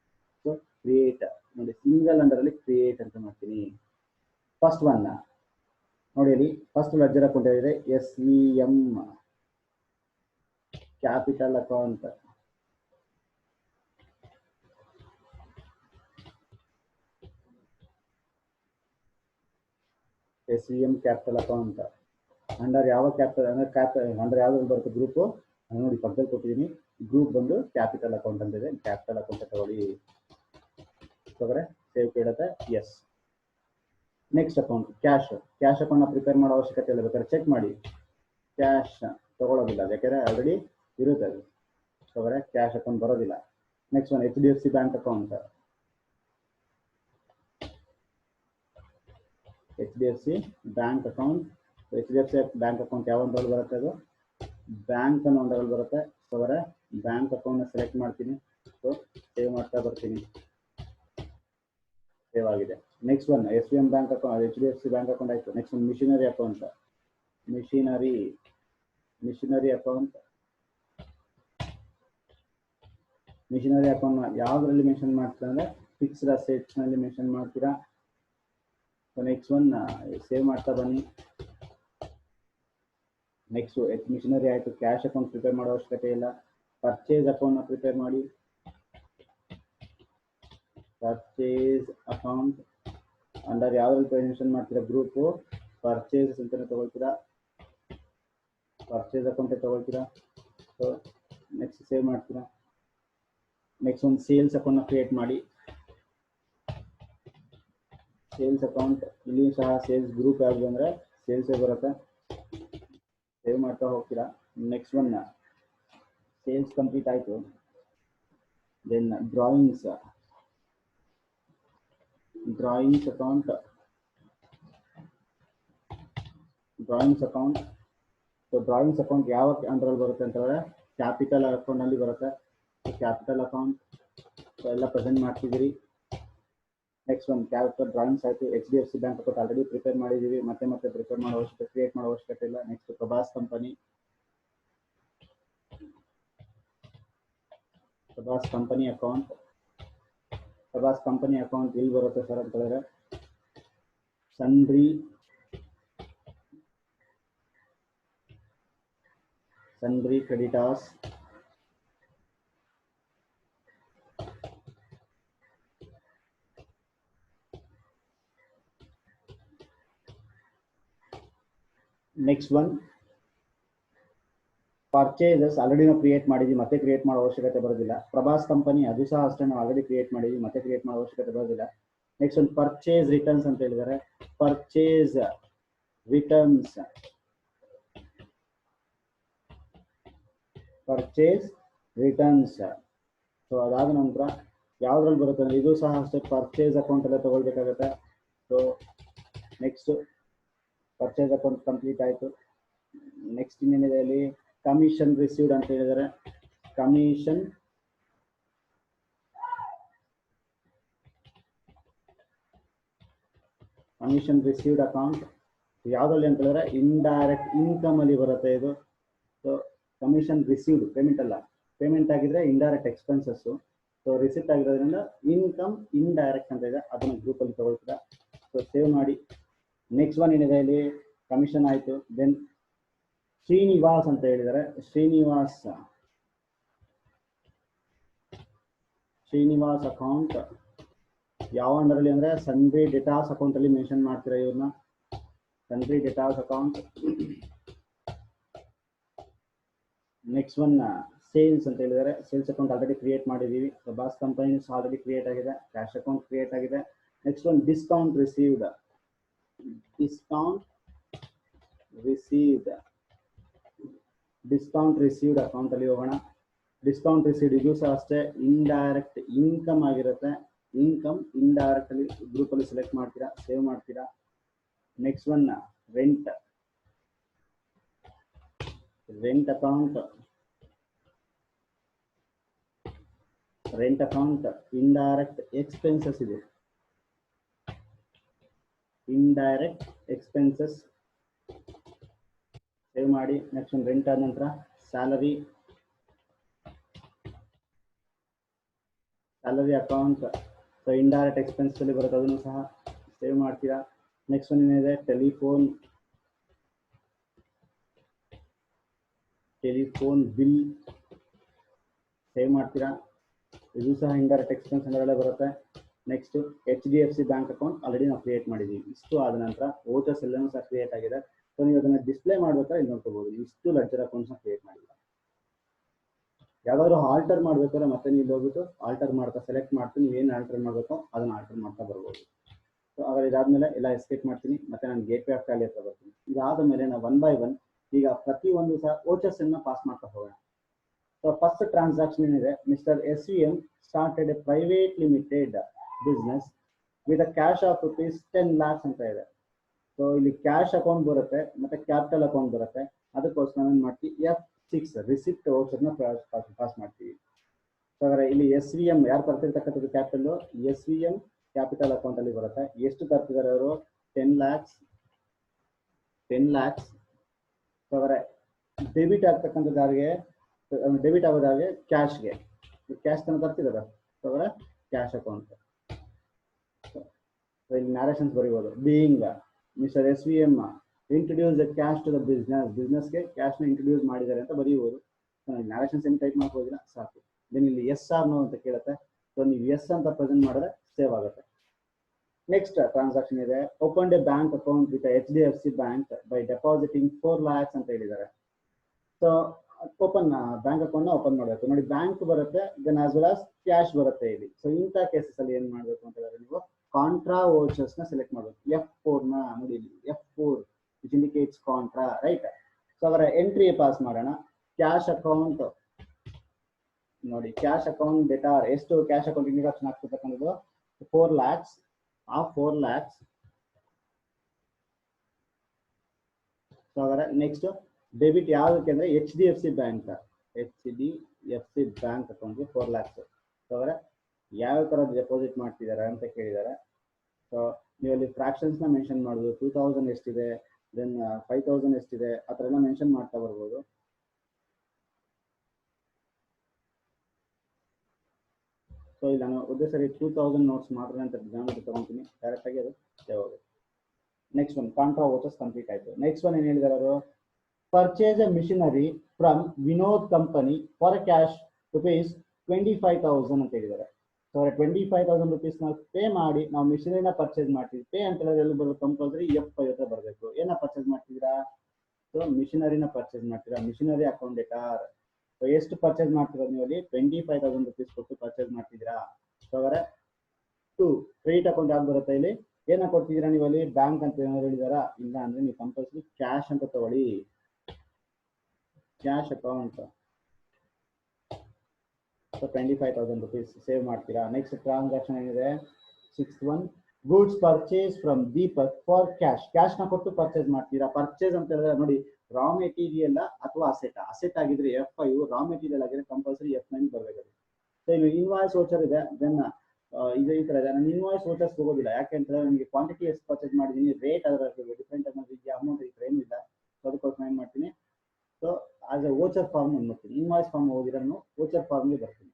ಸೊ ಕ್ರಿಯೇಟ್ ನೋಡಿ, ಸಿಂಗಲ್ ಅಂಡರಲ್ಲಿ ಕ್ರಿಯೇಟ್ ಅಂತ ಮಾಡ್ತೀನಿ. ಫಸ್ಟ್ ಒನ್ ನೋಡಿ, ಅಲ್ಲಿ ಫಸ್ಟ್ ಲೆಡ್ಜರ್ ಅಕೌಂಟ್ ಇದೆ, SVM capital account. SVM capital account under ಯಾವ ಕ್ಯಾಪಿಟಲ್ ಅಂದ್ರೆ ಅಂಡರ್ ಯಾವ್ದು ಬರುತ್ತೆ ಗ್ರೂಪ್ ನೋಡಿ, ಪಕ್ಕದಲ್ಲಿ ಕೊಟ್ಟಿದ್ದೀನಿ. ಗ್ರೂಪ್ ಬಂದು ಕ್ಯಾಪಿಟಲ್ ಅಕೌಂಟ್ ಅಂತ ಇದೆ. ಕ್ಯಾಪಿಟಲ್ ಅಕೌಂಟ್ ತಗೊಳ್ಳಿ. ಸೇವ್ ಕೇಳುತ್ತೆ, yes. Next account cash account ನ ಪ್ರಿಪೇರ್ ಮಾಡೋ ಅವಶ್ಯಕತೆ ಇಲ್ಲ. ಬೇಕಾದ್ರೆ ಚೆಕ್ ಮಾಡಿ, ಕ್ಯಾಶ್ ತಗೊಳ್ಳೋದಿಲ್ಲ, ಯಾಕಂದ್ರೆ ಆಲ್ರೆಡಿ ಇರುತ್ತೆ ಅದು. ಕ್ಯಾಶ್ ಅಕೌಂಟ್ ಬರೋದಿಲ್ಲ. Next one HDFC bank account. HDFC bank account. HDFC bank account ಯಾವ ಅಂಡರಲ್ಲಿ ಬರುತ್ತೆ, ಅದು ಬ್ಯಾಂಕ್ ಅನ್ನೋ ಅಂಡರಲ್ಲಿ ಬರುತ್ತೆ. ಸೊ ಬ್ಯಾಂಕ್ ಅಕೌಂಟ್ ನ ಸೆಲೆಕ್ಟ್ ಮಾಡ್ತೀನಿ. ಸೊ ಸೇವ್ ಮಾಡ್ತಾ ಬರ್ತೀನಿ, ಸೇವ್ ಆಗಿದೆ. Next one SVM bank account, HDFC bank account ಆಯ್ತು. ನೆಕ್ಸ್ಟ್ ಒಂದು ಮಿಷನರಿ ಅಕೌಂಟ್. ಮಿಷನರಿ ಅಕೌಂಟ್ ಯಾವ್ದ್ರಲ್ಲಿ ಮೆನ್ಷನ್ ಮಾಡ್ತೀರಾ ಅಂದ್ರೆ ಫಿಕ್ಸ್ಡ್ ಅಸೆಟ್ಸ್ ನಲ್ಲಿ ಮೆನ್ಷನ್ ಮಾಡ್ತೀರಾ. ನೆಕ್ಸ್ಟ್ ಒನ್ ಸೇವ್ ಮಾಡ್ತಾ ಬನ್ನಿ. ನೆಕ್ಸ್ಟ್ ಮಿಷನರಿ ಆಯ್ತು. ಕ್ಯಾಶ್ ಅಕೌಂಟ್ ಪ್ರಿಪೇರ್ ಮಾಡೋ ಅವಶ್ಯಕತೆ ಇಲ್ಲ. ಪರ್ಚೇಸ್ ಅಕೌಂಟ್ ನ ಪ್ರಿಪೇರ್ ಮಾಡಿ. ಪರ್ಚೇಸ್ ಅಕೌಂಟ್ ಅಂಡರ್ ಯಾವ್ದ್ರಲ್ಲಿ ಮೆನ್ಷನ್ ಮಾಡ್ತೀರಾ, ಗ್ರೂಪ್ ಪರ್ಚೇಸ್ ಅಂತಾನೆ ತಗೊಳ್ತೀರಾ, ಪರ್ಚೇಸ್ ಅಕೌಂಟ್ ತಗೊಳ್ತೀರಾ. ಸೊ ನೆಕ್ಸ್ಟ್ ಸೇವ್ ಮಾಡ್ತೀರಾ. ನೆಕ್ಸ್ಟ್ ಒಂದು ಸೇಲ್ಸ್ ಅಕೌಂಟ್ ನ ಕ್ರಿಯೇಟ್ ಮಾಡಿ. ಸೇಲ್ಸ್ ಅಕೌಂಟ್ ಇಲ್ಲಿ ಸಹ ಸೇಲ್ಸ್ ಗ್ರೂಪ್ ಯಾವುದು ಅಂದ್ರೆ ಸೇಲ್ಸ್ ಬರುತ್ತೆ. ಸೇವ್ ಮಾಡ್ತಾ ಹೋಗ್ತೀರಾ. ನೆಕ್ಸ್ಟ್ ಒನ್ ಸೇಲ್ಸ್ ಕಂಪ್ಲೀಟ್ ಆಯ್ತು. Then drawings account. So drawings account ಯಾವ ಅಂಡರಲ್ಲಿ ಬರುತ್ತೆ ಅಂತಂದ್ರೆ ಕ್ಯಾಪಿಟಲ್ ಅಕೌಂಟ್ ನಲ್ಲಿ ಬರುತ್ತೆ. ಕ್ಯಾಪಿಟಲ್ ಅಕೌಂಟ್ ಎಲ್ಲ ಪ್ರೆಸೆಂಟ್ ಮಾಡ್ತಿದ್ದೀರಿ. ನೆಕ್ಸ್ಟ್ ಒಂದು ಕ್ಯಾಪಿಟಲ್ ಡ್ರಾಯಿಂಗ್ಸ್ ಆಯ್ತು. HDFC bank account already prepare ಮಾಡಿದೀವಿ, ಮತ್ತೆ ಪ್ರಿಪೇರ್ ಮಾಡೋ ಅವಶ್ಯಕತೆ, ಕ್ರಿಯೇಟ್ ಮಾಡೋ ಅವಶ್ಯಕತೆ ಇಲ್ಲ. ನೆಕ್ಸ್ಟ್ ಪ್ರಭಾಸ್ ಕಂಪನಿ ಅಕೌಂಟ್ ಎಲ್ಲಿ ಬರುತ್ತೆ ಸರ್ ಅಂತ ಹೇಳಿದ್ರೆ sundry creditors. Next one for purchases already ನಾವು ಕ್ರಿಯೇಟ್ ಮಾಡಿದ್ವಿ, ಮತ್ತೆ ಕ್ರಿಯೇಟ್ ಮಾಡೋ ಅವಶ್ಯಕತೆ ಬರೋದಿಲ್ಲ. ಪ್ರಭಾಸ್ ಕಂಪನಿ ಅದು ಸಹ ಅಷ್ಟೇ, ನಾವು ಆಲ್ರೆಡಿ ಕ್ರಿಯೇಟ್ ಮಾಡಿದ್ವಿ, ಮತ್ತೆ ಕ್ರಿಯೇಟ್ ಮಾಡೋ ಅವಶ್ಯಕತೆ ಬರೋದಿಲ್ಲ. ನೆಕ್ಸ್ಟ್ ಒಂದು ಪರ್ಚೇಸ್ ರಿಟರ್ನ್ಸ್ ಅಂತ ಹೇಳಿದ್ದಾರೆ. Purchase returns, purchase returns. So ಅದಾದ ನಂತರ ಯಾವ್ದ್ರಲ್ಲಿ ಬರುತ್ತೆ ಅಂದ್ರೆ ಇದು ಸಹ ಅಷ್ಟೇ ಪರ್ಚೇಸ್ ಅಕೌಂಟ್ ಎಲ್ಲ ತಗೊಳ್ಬೇಕಾಗತ್ತೆ. So next purchase account complete ಆಯಿತು. ನೆಕ್ಸ್ಟ್ ಇನ್ನೇನಿದೆ ಅಲ್ಲಿ, ಕಮಿಷನ್ ರಿಸೀವ್ಡ್ ಅಂತ ಹೇಳಿದರೆ, ಕಮಿಷನ್ ರಿಸೀವ್ಡ್ ಅಕೌಂಟ್ ಯಾವ್ದ್ರಲ್ಲಿ ಅಂತ ಹೇಳಿದ್ರೆ ಇಂಡೈರೆಕ್ಟ್ ಇನ್ಕಮ್ ಅಲ್ಲಿ ಬರುತ್ತೆ ಇದು. ಸೊ ಕಮಿಷನ್ ರಿಸೀವ್ಡ್ ಪೇಮೆಂಟ್ ಅಲ್ಲ, ಪೇಮೆಂಟ್ ಆಗಿದ್ರೆ ಇಂಡೈರೆಕ್ಟ್ ಎಕ್ಸ್ಪೆನ್ಸಸ್. ಸೊ ರಿಸಿಪ್ಟ್ ಆಗಿರೋದ್ರಿಂದ ಇನ್ಕಮ್ ಇಂಡೈರೆಕ್ಟ್ ಅಂತ ಇದೆ, ಅದನ್ನು ಗ್ರೂಪ್ ಅಲ್ಲಿ ತಗೊಳ್ತೀರಾ. ಸೊ ಸೇವ್ ಮಾಡಿ. ನೆಕ್ಸ್ಟ್ ಒನ್ ಏನಿದೆ ಇಲ್ಲಿ, ಕಮಿಷನ್ ಆಯಿತು. ದೆನ್ ಶ್ರೀನಿವಾಸ್ ಅಂತ ಹೇಳಿದ್ದಾರೆ. ಶ್ರೀನಿವಾಸ್ ಅಕೌಂಟ್ ಯಾವ ಅಂಡರಲ್ಲಿ ಅಂದ್ರೆ ಸನ್ರಿ ಡೇಟಾಸ್ ಅಕೌಂಟ್ ಅಲ್ಲಿ ಮೆನ್ಷನ್ ಮಾಡ್ತೀರಾ ಇವ್ರನ್ನ. Sundry datas account. Next one sales ಅಂತ ಹೇಳಿದ್ದಾರೆ. ಸೇಲ್ಸ್ ಅಕೌಂಟ್ ಆಲ್ರೆಡಿ ಕ್ರಿಯೇಟ್ ಮಾಡಿದೀವಿ. ಪ್ರಭಾಸ್ ಕಂಪನಿ ಆಲ್ರೆಡಿ ಕ್ರಿಯೇಟ್ ಆಗಿದೆ. ಕ್ಯಾಶ್ ಅಕೌಂಟ್ ಕ್ರಿಯೇಟ್ ಆಗಿದೆ. Next one discount received. Discount received account ಅಲ್ಲಿ ಹೋಗೋಣ. ಡಿಸ್ಕೌಂಟ್ ರಿಸೀವ್ಡ್ ಇದು ಸಹ ಅಷ್ಟೇ ಇಂಡೈರೆಕ್ಟ್ ಇನ್ಕಮ್ ಆಗಿರುತ್ತೆ. ಇನ್ಕಮ್ ಇಂಡೈರೆಕ್ಟ್ ಅಲ್ಲಿ ಗ್ರೂಪ್ ಅಲ್ಲಿ ಸೆಲೆಕ್ಟ್ ಮಾಡ್ತೀರಾ, ಸೇವ್ ಮಾಡ್ತೀರಾ. Next one rent account. Rent account indirect expenses ಇದೆ, ಇಂಡೈರೆಕ್ಟ್ ಎಕ್ಸ್ಪೆನ್ಸಸ್ ಸೇವ್ ಮಾಡಿ. ನೆಕ್ಸ್ಟ್ ಒಂದು ರೆಂಟ್ ಆದ ನಂತರ salary account. So indirect expense ಅಲ್ಲಿ ಬರುತ್ತೆ, ಅದನ್ನು ಸಹ ಸೇವ್ ಮಾಡ್ತೀರಾ. ನೆಕ್ಸ್ಟ್ ಒಂದು ಏನಿದೆ, ಟೆಲಿಫೋನ್ ಬಿಲ್ ಸೇವ್ ಮಾಡ್ತೀರಾ. ಇದು ಸಹ ಇಂಡೈರೆಕ್ಟ್ ಎಕ್ಸ್ಪೆನ್ಸ್ ಅಂದ್ರಲ್ಲೇ ಬರುತ್ತೆ. Next HDFC bank account already ನಾವು ಕ್ರಿಯೇಟ್ ಮಾಡಿದ್ದೀವಿ. ಇಷ್ಟು ಆದ ನಂತರ ವೋಚರ್ಸ್ ಎಲ್ಲನೂ ಸಹ ಕ್ರಿಯೇಟ್ ಆಗಿದೆ. ಸೊ ನೀವು ಅದನ್ನ ಡಿಸ್ಪ್ಲೇ ಮಾಡ್ಬೇಕಾದ್ರೆ ಇಲ್ಲಿ ನೋಡ್ಕೋಬಹುದು, ಇಷ್ಟು ಲೆಡ್ಜರ್ ಅಕೌಂಟ್ಸ್ ಕ್ರಿಯೇಟ್ ಮಾಡಿಲ್ಲ. ಯಾವ್ದಾದ್ರು ಆಲ್ಟರ್ ಮಾಡ್ಬೇಕಾದ್ರೆ ಮತ್ತೆ ನೀವು ಹೋಗ್ಬಿಟ್ಟು ಆಲ್ಟರ್ ಮಾಡ್ತಾ ಸೆಲೆಕ್ಟ್ ಮಾಡ್ತೀನಿ, ನೀವು ಏನು ಆಲ್ಟರ್ ಮಾಡಬೇಕೋ ಅದನ್ನ ಆಲ್ಟರ್ ಮಾಡ್ತಾ ಬರ್ಬೋದು. ಸೊ ಅವಾಗ ಇದಾದ್ಮೇಲೆ ಎಲ್ಲ ಎಸ್ಕೇಪ್ ಮಾಡ್ತೀನಿ, ಮತ್ತೆ ನಾನು ಗೇಟ್ವೇ ಆಫ್ ಟ್ಯಾಲಿ ಹತ್ರ ಬರ್ತೀನಿ. ಇದಾದ ಮೇಲೆ ನಾವು 1 by 1 ಈಗ ಪ್ರತಿಯೊಂದು ಸಹ ವೋಚರ್ಸ್ ಅನ್ನ ಪಾಸ್ ಮಾಡ್ತಾ ಹೋಗೋಣ. ಸೊ ಫಸ್ಟ್ ಟ್ರಾನ್ಸಾಕ್ಷನ್ ಏನಿದೆ, mister SVM started a private limited business with a cash of rupees 10 lakhs ಅಂತ ಇದೆ. ಸೊ ಇಲ್ಲಿ ಕ್ಯಾಶ್ ಅಕೌಂಟ್ ಬರುತ್ತೆ ಮತ್ತೆ ಕ್ಯಾಪಿಟಲ್ ಅಕೌಂಟ್ ಬರುತ್ತೆ. ಅದಕ್ಕೋಸ್ಕರ ಏನು ಮಾಡ್ತೀವಿ, F6 ರಿಸಿಪ್ಟ್ ವೋಚರ್ನ ಪಾಸ್ ಮಾಡ್ತೀವಿ. ಸೊ ಹಾಗಾದ್ರೆ ಇಲ್ಲಿ SVM ಯಾರು ತರ್ತಿರ್ತಕ್ಕಂಥದ್ದು ಕ್ಯಾಪಿಟಲ್, SVM ಕ್ಯಾಪಿಟಲ್ ಅಕೌಂಟ್ ಅಲ್ಲಿ ಬರುತ್ತೆ. ಎಷ್ಟು ತರ್ತಿದ್ದಾರೆ ಅವರು, 10 lakhs. ಸೊ ಹಾಗಾದ್ರೆ ಡೆಬಿಟ್ ಆಗ್ತಕ್ಕಂಥದ್ದು ಯಾರಿಗೆ, ಡೆಬಿಟ್ ಆಗೋದಾಗೆ ಕ್ಯಾಶ್ಗೆ, ಕ್ಯಾಶ್ ತನ ತರ್ತಿದ್ದಾರೆ. ಸೊ ಹಾಗಾದ್ರೆ ಕ್ಯಾಶ್ ಅಕೌಂಟ್. ಇಲ್ಲಿ ನ್ಯಾರೇಷನ್ಸ್ ಬರೀಬೋದು. Being mister SVM introduce the cash to the ಬಿಸ್ನೆಸ್ಗೆ ಕ್ಯಾಶ್ನ ಇಂಟ್ರೊಡ್ಯೂಸ್ ಮಾಡಿದ್ದಾರೆ ಅಂತ ಬರೀಬೋದು. ನ್ಯಾರೇಷನ್ಸ್ ಏನು ಟೈಪ್ ಮಾಡ್ಬೋದಿಲ್ಲ, ಸಾಕು. ದೆನ್ ಇಲ್ಲಿ ಎಸ್ ಆರ್ ನೋ ಅಂತ ಕೇಳುತ್ತೆ. ಸೊ ನೀವು ಎಸ್ ಅಂತ ಪ್ರೆಸೆಂಟ್ ಮಾಡಿದ್ರೆ ಸೇವ್ ಆಗುತ್ತೆ. ನೆಕ್ಸ್ಟ್ ಟ್ರಾನ್ಸಾಕ್ಷನ್ ಇದೆ, open a bank account with HDFC bank by depositing 4 lakhs ಅಂತ ಹೇಳಿದ್ದಾರೆ. ಸೊ ಓಪನ್ ಬ್ಯಾಂಕ್ ಅಕೌಂಟ್ ನ ಓಪನ್ ಮಾಡಬೇಕು. ನೋಡಿ ಬ್ಯಾಂಕ್ ಬರುತ್ತೆ, then as well as cash ಬರುತ್ತೆ ಇಲ್ಲಿ. ಸೊ ಇಂಥ ಕೇಸಸ್ ಅಲ್ಲಿ ಏನ್ ಮಾಡಬೇಕು ಅಂತ ಹೇಳಿದ್ರೆ ನೀವು ಕಾಂಟ್ರಾ ವೋಚರ್ಸ್ ನ ಸೆಲೆಕ್ಟ್ ಮಾಡಬೇಕು. F4 ನ ನೋಡಿ ಇಲ್ಲಿ F4 which indicates contra, right. So ಅವರ ಎಂಟ್ರಿ ಪಾಸ್ ಮಾಡೋಣ. ಕ್ಯಾಶ್ ಅಕೌಂಟ್ ನೋಡಿ, ಕ್ಯಾಶ್ ಅಕೌಂಟ್ ಡೆಟಾರ್ ಎಷ್ಟು ಕ್ಯಾಶ್ ಅಕೌಂಟ್ ಇಂಟ್ರೊಡಕ್ಷನ್ ಆಗ್ತಿರ್ತಕ್ಕಂಥದ್ದು 4 lakhs. ಆ 4 lakhs. ಸೊ ಅವರ ನೆಕ್ಸ್ಟ್ ಡೆಬಿಟ್ ಯಾವುದಕ್ಕೆ ಅಂದ್ರೆ HDFC ಬ್ಯಾಂಕ್ ಅಕೌಂಟ್ಗೆ 4 lakhs. ಸೊ ಅವರ ಯಾವ ತರ ಡೆಪಾಸಿಟ್ ಮಾಡ್ತಿದ್ದಾರೆ ಅಂತ ಕೇಳಿದ್ದಾರೆ. ಸೊ ನೀವು ಅಲ್ಲಿ ಫ್ರಾಕ್ಷನ್ಸ್ ನ ಮೆನ್ಷನ್ ಮಾಡೋದು, 2000 ಎಷ್ಟಿದೆ, ದೆನ್ 5000 ಎಷ್ಟಿದೆ, ಆ ಥರ ಎಲ್ಲ ಮೆನ್ಷನ್ ಮಾಡ್ತಾ ಬರ್ಬೋದು. ಸೊ ಇಲ್ಲಿ ನಾನು ಒಂದೇ ಸರಿ 2000 ನೋಟ್ಸ್ ಮಾತ್ರ ಅಂತ ಎಕ್ಸಾಂಪಲ್ ತಗೊಂತೀನಿ, ಡೈರೆಕ್ಟ್ ಆಗಿ ಅದು ಸೇವ್ ಆಗುತ್ತೆ. Next one contra vouchers complete ಆಯಿತು. ನೆಕ್ಸ್ಟ್ ಒನ್ ಏನು ಹೇಳಿದಾರೆ ಅವರು, purchase a machinery from Vinod company for cash ₹25,000 ಅಂತ ಹೇಳಿದ್ದಾರೆ. ಸೊ 25,000 rupees ನಾವು ಪೇ ಮಾಡಿ ನಾವು ಮಿಷನರಿನ ಪರ್ಚೇಸ್ ಮಾಡ್ತೀವಿ. ಪೇ ಅಂತ ಹೇಳಿದ್ರೆ ಎಲ್ಲಿ ಬರೋದು, ಕಂಪಲ್ಸರಿ F5 ಹತ್ರ ಬರಬೇಕು. ಏನ ಪರ್ಚೇಸ್ ಮಾಡ್ತಿದ್ದೀರಾ, ಸೊ ಮಿಷನರಿನ ಪರ್ಚೇಸ್ ಮಾಡ್ತೀರಾ, ಮಿಷನರಿ ಅಕೌಂಟ್ ಡೇಟಾರ್. ಸೊ ಎಷ್ಟು ಪರ್ಚೇಸ್ ಮಾಡ್ತಿರೋದು ನೀವು ಅಲ್ಲಿ 25,000 rupees ಕೊಟ್ಟು ಪರ್ಚೇಸ್ ಮಾಡ್ತಿದ್ದೀರಾ. ಸೊ ಅವರ 2 ಕ್ರೆಡಿಟ್ ಅಕೌಂಟ್ ಯಾವ್ದು ಬರುತ್ತೆ ಇಲ್ಲಿ, ಏನ ಕೊಡ್ತಿದ್ದೀರಾ ನೀವು ಅಲ್ಲಿ, ಬ್ಯಾಂಕ್ ಅಂತ ಏನಾದ್ರು ಹೇಳಿದಾರಾ, ಇಲ್ಲ ಅಂದ್ರೆ ನೀವು ಕಂಪಲ್ಸರಿ ಕ್ಯಾಶ್ ಅಂತ ತಗೊಳ್ಳಿ, cash account. So 25,000 rupees save ಮಾಡ್ತೀರಾ. ನೆಕ್ಸ್ಟ್ ಟ್ರಾನ್ಸಾಕ್ಷನ್ ಏನಿದೆ 6th one, goods purchase from Deepak for cash. Cash ನ ಕೊಟ್ಟು ಪರ್ಚೇಸ್ ಮಾಡ್ತೀರಾ. ಪರ್ಚೇಸ್ ಅಂತ ಹೇಳಿದ್ರೆ ನೋಡಿ, ರಾ ಮೆಟೀರಿಯಲ್ ಅಥವಾ ಅಸೆಟ್ ಆಗಿದ್ರೆ F5, ರಾ ಮೆಟೀರಿಯಲ್ ಆಗಿದ್ರೆ ಕಂಪಲ್ಸರಿ F9 ಬರಬೇಕಾಗುತ್ತೆ. ಸೊ ಇಲ್ಲಿ ಇನ್ವಾಯ್ಸ್ ವೋಚರ್ ಇದೆ, ದೆನ್ ಇದು ಈ ತರ ಇದೆ. ನಾನು ಇನ್ವಾಯ್ಸ್ ವೋಚರ್ಸ್ ತಗೋದಿಲ್ಲ, ಯಾಕೆಂದ್ರೆ ನನಗೆ ಕ್ವಾಂಟಿಟಿ ಎಷ್ಟು ಪರ್ಚೇಸ್ ಮಾಡಿದ್ದೀನಿ, ರೇಟ್ ಅದರ ಡಿಫ್ರೆಂಟ್ ಅನ್ನೋದು ಇದೆಯಾ, ಅಮೌಂಟ್ ಈ ಏನು ಇಲ್ಲ. ಸೊ ಅದಕ್ಕೋಸ್ಕರ ಏನು ಮಾಡ್ತೀನಿ, so as a voucher form ನೋಡ್ತೀನಿ. ಇನ್ವಾಯ್ಸ್ ಫಾರ್ಮ್ ಹೋಗಿದ್ರೆ ನಾನು ವೋಚರ್ ಫಾರ್ಮ್ಗೆ ಬರ್ತೀನಿ.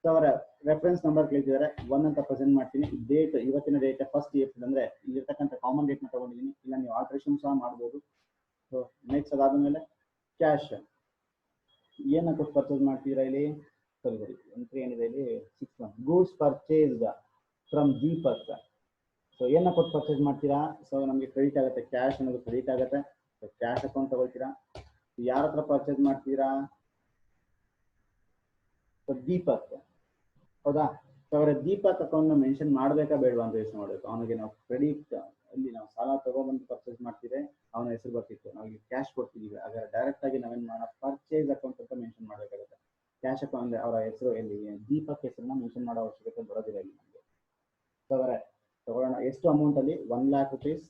ಸೊ ಅವರ ರೆಫರೆನ್ಸ್ ನಂಬರ್ ಕೇಳ್ತಿದ್ದಾರೆ, 1 ಅಂತ ಪ್ರೆಸೆಂಟ್ ಮಾಡ್ತೀನಿ. ಡೇಟ್ ಇವತ್ತಿನ ಡೇಟ್ 1st April ಅಂದ್ರೆ ಇಲ್ಲಿರ್ತಕ್ಕಂಥ ಕಾಮನ್ ಡೇಟ್ ನ ತಗೊಂಡಿದ್ದೀನಿ, ಇಲ್ಲ ನೀವು ಆಲ್ಟ್ರೇಷನ್ ಸಹ ಮಾಡ್ಬೋದು. ಸೊ ನೆಕ್ಸ್ಟ್ ಅದಾದ್ಮೇಲೆ ಕ್ಯಾಶ್ ಏನ ಕೊಟ್ಟು ಪರ್ಚೇಸ್ ಮಾಡ್ತೀರಾ ಇಲ್ಲಿ, ಸರಿ ಎಂಟ್ರಿ ಏನಿದೆ ಇಲ್ಲಿ 6th one, goods purchase from Deepak. So ಏನ ಕೊಟ್ಟು ಪರ್ಚೇಸ್ ಮಾಡ್ತೀರಾ, ಸೊ ನಮಗೆ ಕ್ರೆಡಿಟ್ ಆಗುತ್ತೆ, ಕ್ಯಾಶ್ ಅನ್ನೋದು ಕ್ರೆಡಿಟ್ ಆಗುತ್ತೆ. ಸೊ ಕ್ಯಾಶ್ ಅಕೌಂಟ್ ತಗೊಳ್ತೀರಾ. ಯಾರ ಹತ್ರ ಪರ್ಚೇಸ್ ಮಾಡ್ತೀರಾ, ಸೊ ದೀಪಕ್, ಹೌದಾ. ಸೊ ಅವರ ದೀಪಕ್ ಅಕೌಂಟ್ ಮೆನ್ಷನ್ ಮಾಡ್ಬೇಕಾ ಬೇಡವಾ ಅಂತ ಯೋಚನೆ ಮಾಡಬೇಕು. ಅವನಿಗೆ ನಾವು ಕ್ರೆಡಿಟ್ ಅಲ್ಲಿ ನಾವು ಸಾಲ ತಗೊಂಡ್ಬಂದು ಪರ್ಚೇಸ್ ಮಾಡ್ತಿದ್ರೆ ಅವನ ಹೆಸರು ಬರ್ತಿತ್ತು, ನಾವು ಕ್ಯಾಶ್ ಕೊಡ್ತಿದೀವಿ, ಹಾಗಾದ್ರೆ ಡೈರೆಕ್ಟ್ ಆಗಿ ನಾವೇನ್ ಮಾಡೋಣ, ಪರ್ಚೇಸ್ ಅಕೌಂಟ್ ಅಂತ ಮೆನ್ಷನ್ ಮಾಡಬೇಕಾಗುತ್ತೆ. ಕ್ಯಾಶ್ ಅಕೌಂಟ್ ಅಂದ್ರೆ ಅವರ ಹೆಸರು ಎಲ್ಲಿ, ದೀಪಕ್ ಹೆಸರನ್ನ ಮೆನ್ಷನ್ ಮಾಡೋ ಅವಶ್ಯಕತೆ ಬರೋದಿಲ್ಲ ಇಲ್ಲಿ ನಮಗೆ. ಸೊ ಅವರ ತಗೊಳ್ಳೋಣ, ಎಷ್ಟು ಅಮೌಂಟ್ ಅಲ್ಲಿ 1 lakh rupees.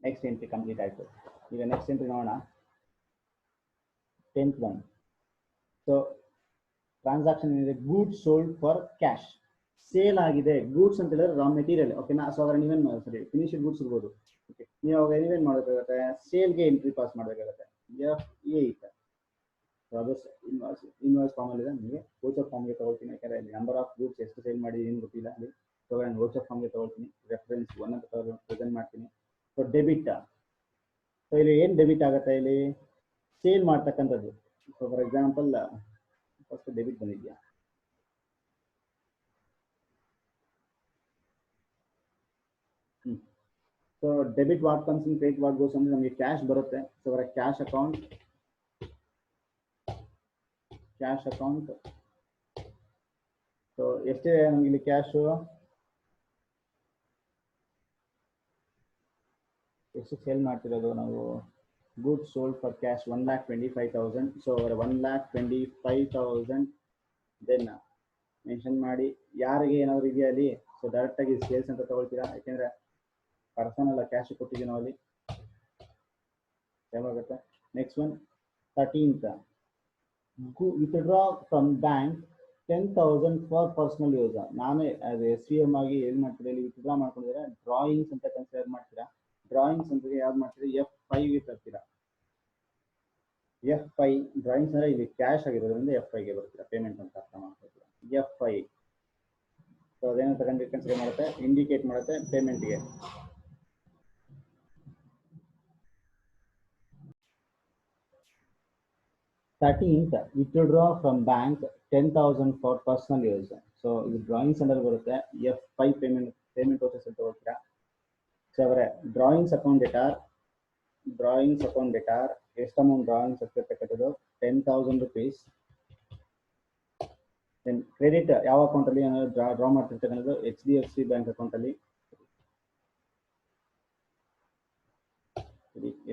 Next entry complete ಆಯ್ತು. ಈಗ ನೆಕ್ಸ್ಟ್ ಎಂಟ್ರಿ ನೋಡೋಣ, 10th one. ಸೊ ಟ್ರಾನ್ಸಾಕ್ಷನ್ ಏನಿದೆ, goods sold for cash. Sale ಆಗಿದೆ, ಗೂಡ್ಸ್ ಅಂತ ಹೇಳಿದ್ರೆ ರಾ ಮೆಟೀರಿಯಲ್, ಓಕೆನಾ. ಸೊ ಅದ್ರ ನೀವೇನ್ ಸರಿ ಫಿನಿಶ್ಡ್ ಗೂಡ್ಸ್ ಇರ್ಬೋದು, ಓಕೆ. ನೀವು ಅವಾಗ ನೀವೇನ್ ಮಾಡಬೇಕಾಗುತ್ತೆ, ಸೇಲ್ಗೆ ಎಂಟ್ರಿ ಪಾಸ್ ಮಾಡಬೇಕಾಗುತ್ತೆ, F8. ಸೊ ಅದು ಇನ್ವಾಯ್ಸ್ ಫಾರ್ಮ್ ಅಲ್ಲಿ ಇದೆ. ನಿಮಗೆ ವೋಚರ್ ಫಾರ್ಮ್ಗೆ ತಗೊಳ್ತೀನಿ, ಯಾಕಂದ್ರೆ ಇಲ್ಲಿ ನಂಬರ್ ಆಫ್ ಗೂಡ್ಸ್ ಎಷ್ಟು ಸೇಲ್ ಮಾಡಿ ಏನು ಗೊತ್ತಿಲ್ಲ ಅಲ್ಲಿ. ಸೊ ನಾನು ವೋಚರ್ ಫಾರ್ಮ್ಗೆ ತಗೊಳ್ತೀನಿ, ರೆಫರೆನ್ಸ್ 1 ಅಂತ ಪ್ರೆಸೆಂಟ್ ಮಾಡ್ತೀನಿ. ಸೊ ಡೆಬಿಟ್, ಸೊ ಇಲ್ಲಿ ಏನು ಡೆಬಿಟ್ ಆಗುತ್ತೆ, ಇಲ್ಲಿ ಸೇಲ್ ಮಾಡ್ತಕ್ಕಂಥದ್ದು. So for example first debit ಬಂದಿದ್ಯಾ, so debit what comes in, credit what goes ಅಂದ್ರೆ ನಮಗೆ ಕ್ಯಾಶ್ ಬರುತ್ತೆ. ಸೊ ಅವರ ಕ್ಯಾಶ್ ಅಕೌಂಟ್, ಸೊ ಎಷ್ಟಿದೆ ನಮ್ಗೆ ಇಲ್ಲಿ ಕ್ಯಾಶು, ಎಷ್ಟು ಸೇಲ್ ಮಾಡ್ತಿರೋದು ನಾವು, goods sold for cash 1,25,000. So ಅವರ 1,25,000 ದೆನ್ ಮೆನ್ಷನ್ ಮಾಡಿ, ಯಾರಿಗೆ ಏನಾದ್ರು ಇದೆಯಾ ಅಲ್ಲಿ, ಸೊ ಡೈರೆಕ್ಟ್ ಆಗಿ ಸೇಲ್ಸ್ ಅಂತ ತಗೊಳ್ತೀರಾ, ಯಾಕೆಂದ್ರೆ ಪರ್ಸನಲ್ ಕ್ಯಾಶ್ ಕೊಟ್ಟಿದ್ದೀವಿ ನಾವು ಅಲ್ಲಿ, ಸೇವ್ ಆಗುತ್ತೆ. Next one 13th, withdraw from bank 10,000 for personal use. ನಾನೇ SVM ಆಗಿ ಏನ್ ಮಾಡ್ತೀರಾ, ಇಲ್ಲಿ ವಿತ್ಡ್ರಾ ಮಾಡ್ಕೊಂಡಿದ್ರೆ ಡ್ರಾಯಿಂಗ್ಸ್ ಅಂತ ಕನ್ಸಿಡರ್ ಮಾಡ್ತೀರಾ. ಡ್ರಾಯಿಂಗ್ಸ್ ಅಂತ ಯಾವ್ದು ಮಾಡ್ತೀರಾ, F5ಗೆ ತರ್ತೀರಾ. F5 ಡ್ರಾಯಿಂಗ್ಸ್ ಅಂದ್ರೆ ಇಲ್ಲಿ ಕ್ಯಾಶ್ ಆಗಿರೋದ್ರಿಂದ F5ಗೆ ಬರ್ತೀರಾ, ಪೇಮೆಂಟ್ ಅಂತ ಅರ್ಥ ಮಾಡ್ಕೊತೀರಾ. F5 ಸೊ ಅದೇನೋ ತಗೊಂಡು ಕನ್ಸಿಡರ್ ಮಾಡುತ್ತೆ, ಇಂಡಿಕೇಟ್ ಮಾಡುತ್ತೆ ಪೇಮೆಂಟ್ಗೆ. Thirteenth, withdraw from bank 10,000 for personal use. So ಇದು ಡ್ರಾಯಿಂಗ್ಸ್ ಅಂಡರ್ ಬರುತ್ತೆ, F5 ಪೇಮೆಂಟ್ ಪ್ರೊಸೆಸ್ ಅಂತ ಹೋಗ್ತೀರಾ. ಸೊ ಅವರೇ ಡ್ರಾಯಿಂಗ್ಸ್ ಅಕೌಂಟ್ ಡೇಟಾರ್ ಎಷ್ಟು ಅಮೌಂಟ್ ಡ್ರಾಯಿಂಗ್ಸ್ ಆಗ್ತಿರ್ತಕ್ಕಂಥದ್ದು 10,000 rupees. ದೆನ್ ಕ್ರೆಡಿಟ್ ಯಾವ ಅಕೌಂಟ್ ಅಲ್ಲಿ ಡ್ರಾ ಮಾಡ್ತಿರ್ತಕ್ಕಂಥದ್ದು, HDFC ಬ್ಯಾಂಕ್ ಅಕೌಂಟ್ ಅಲ್ಲಿ.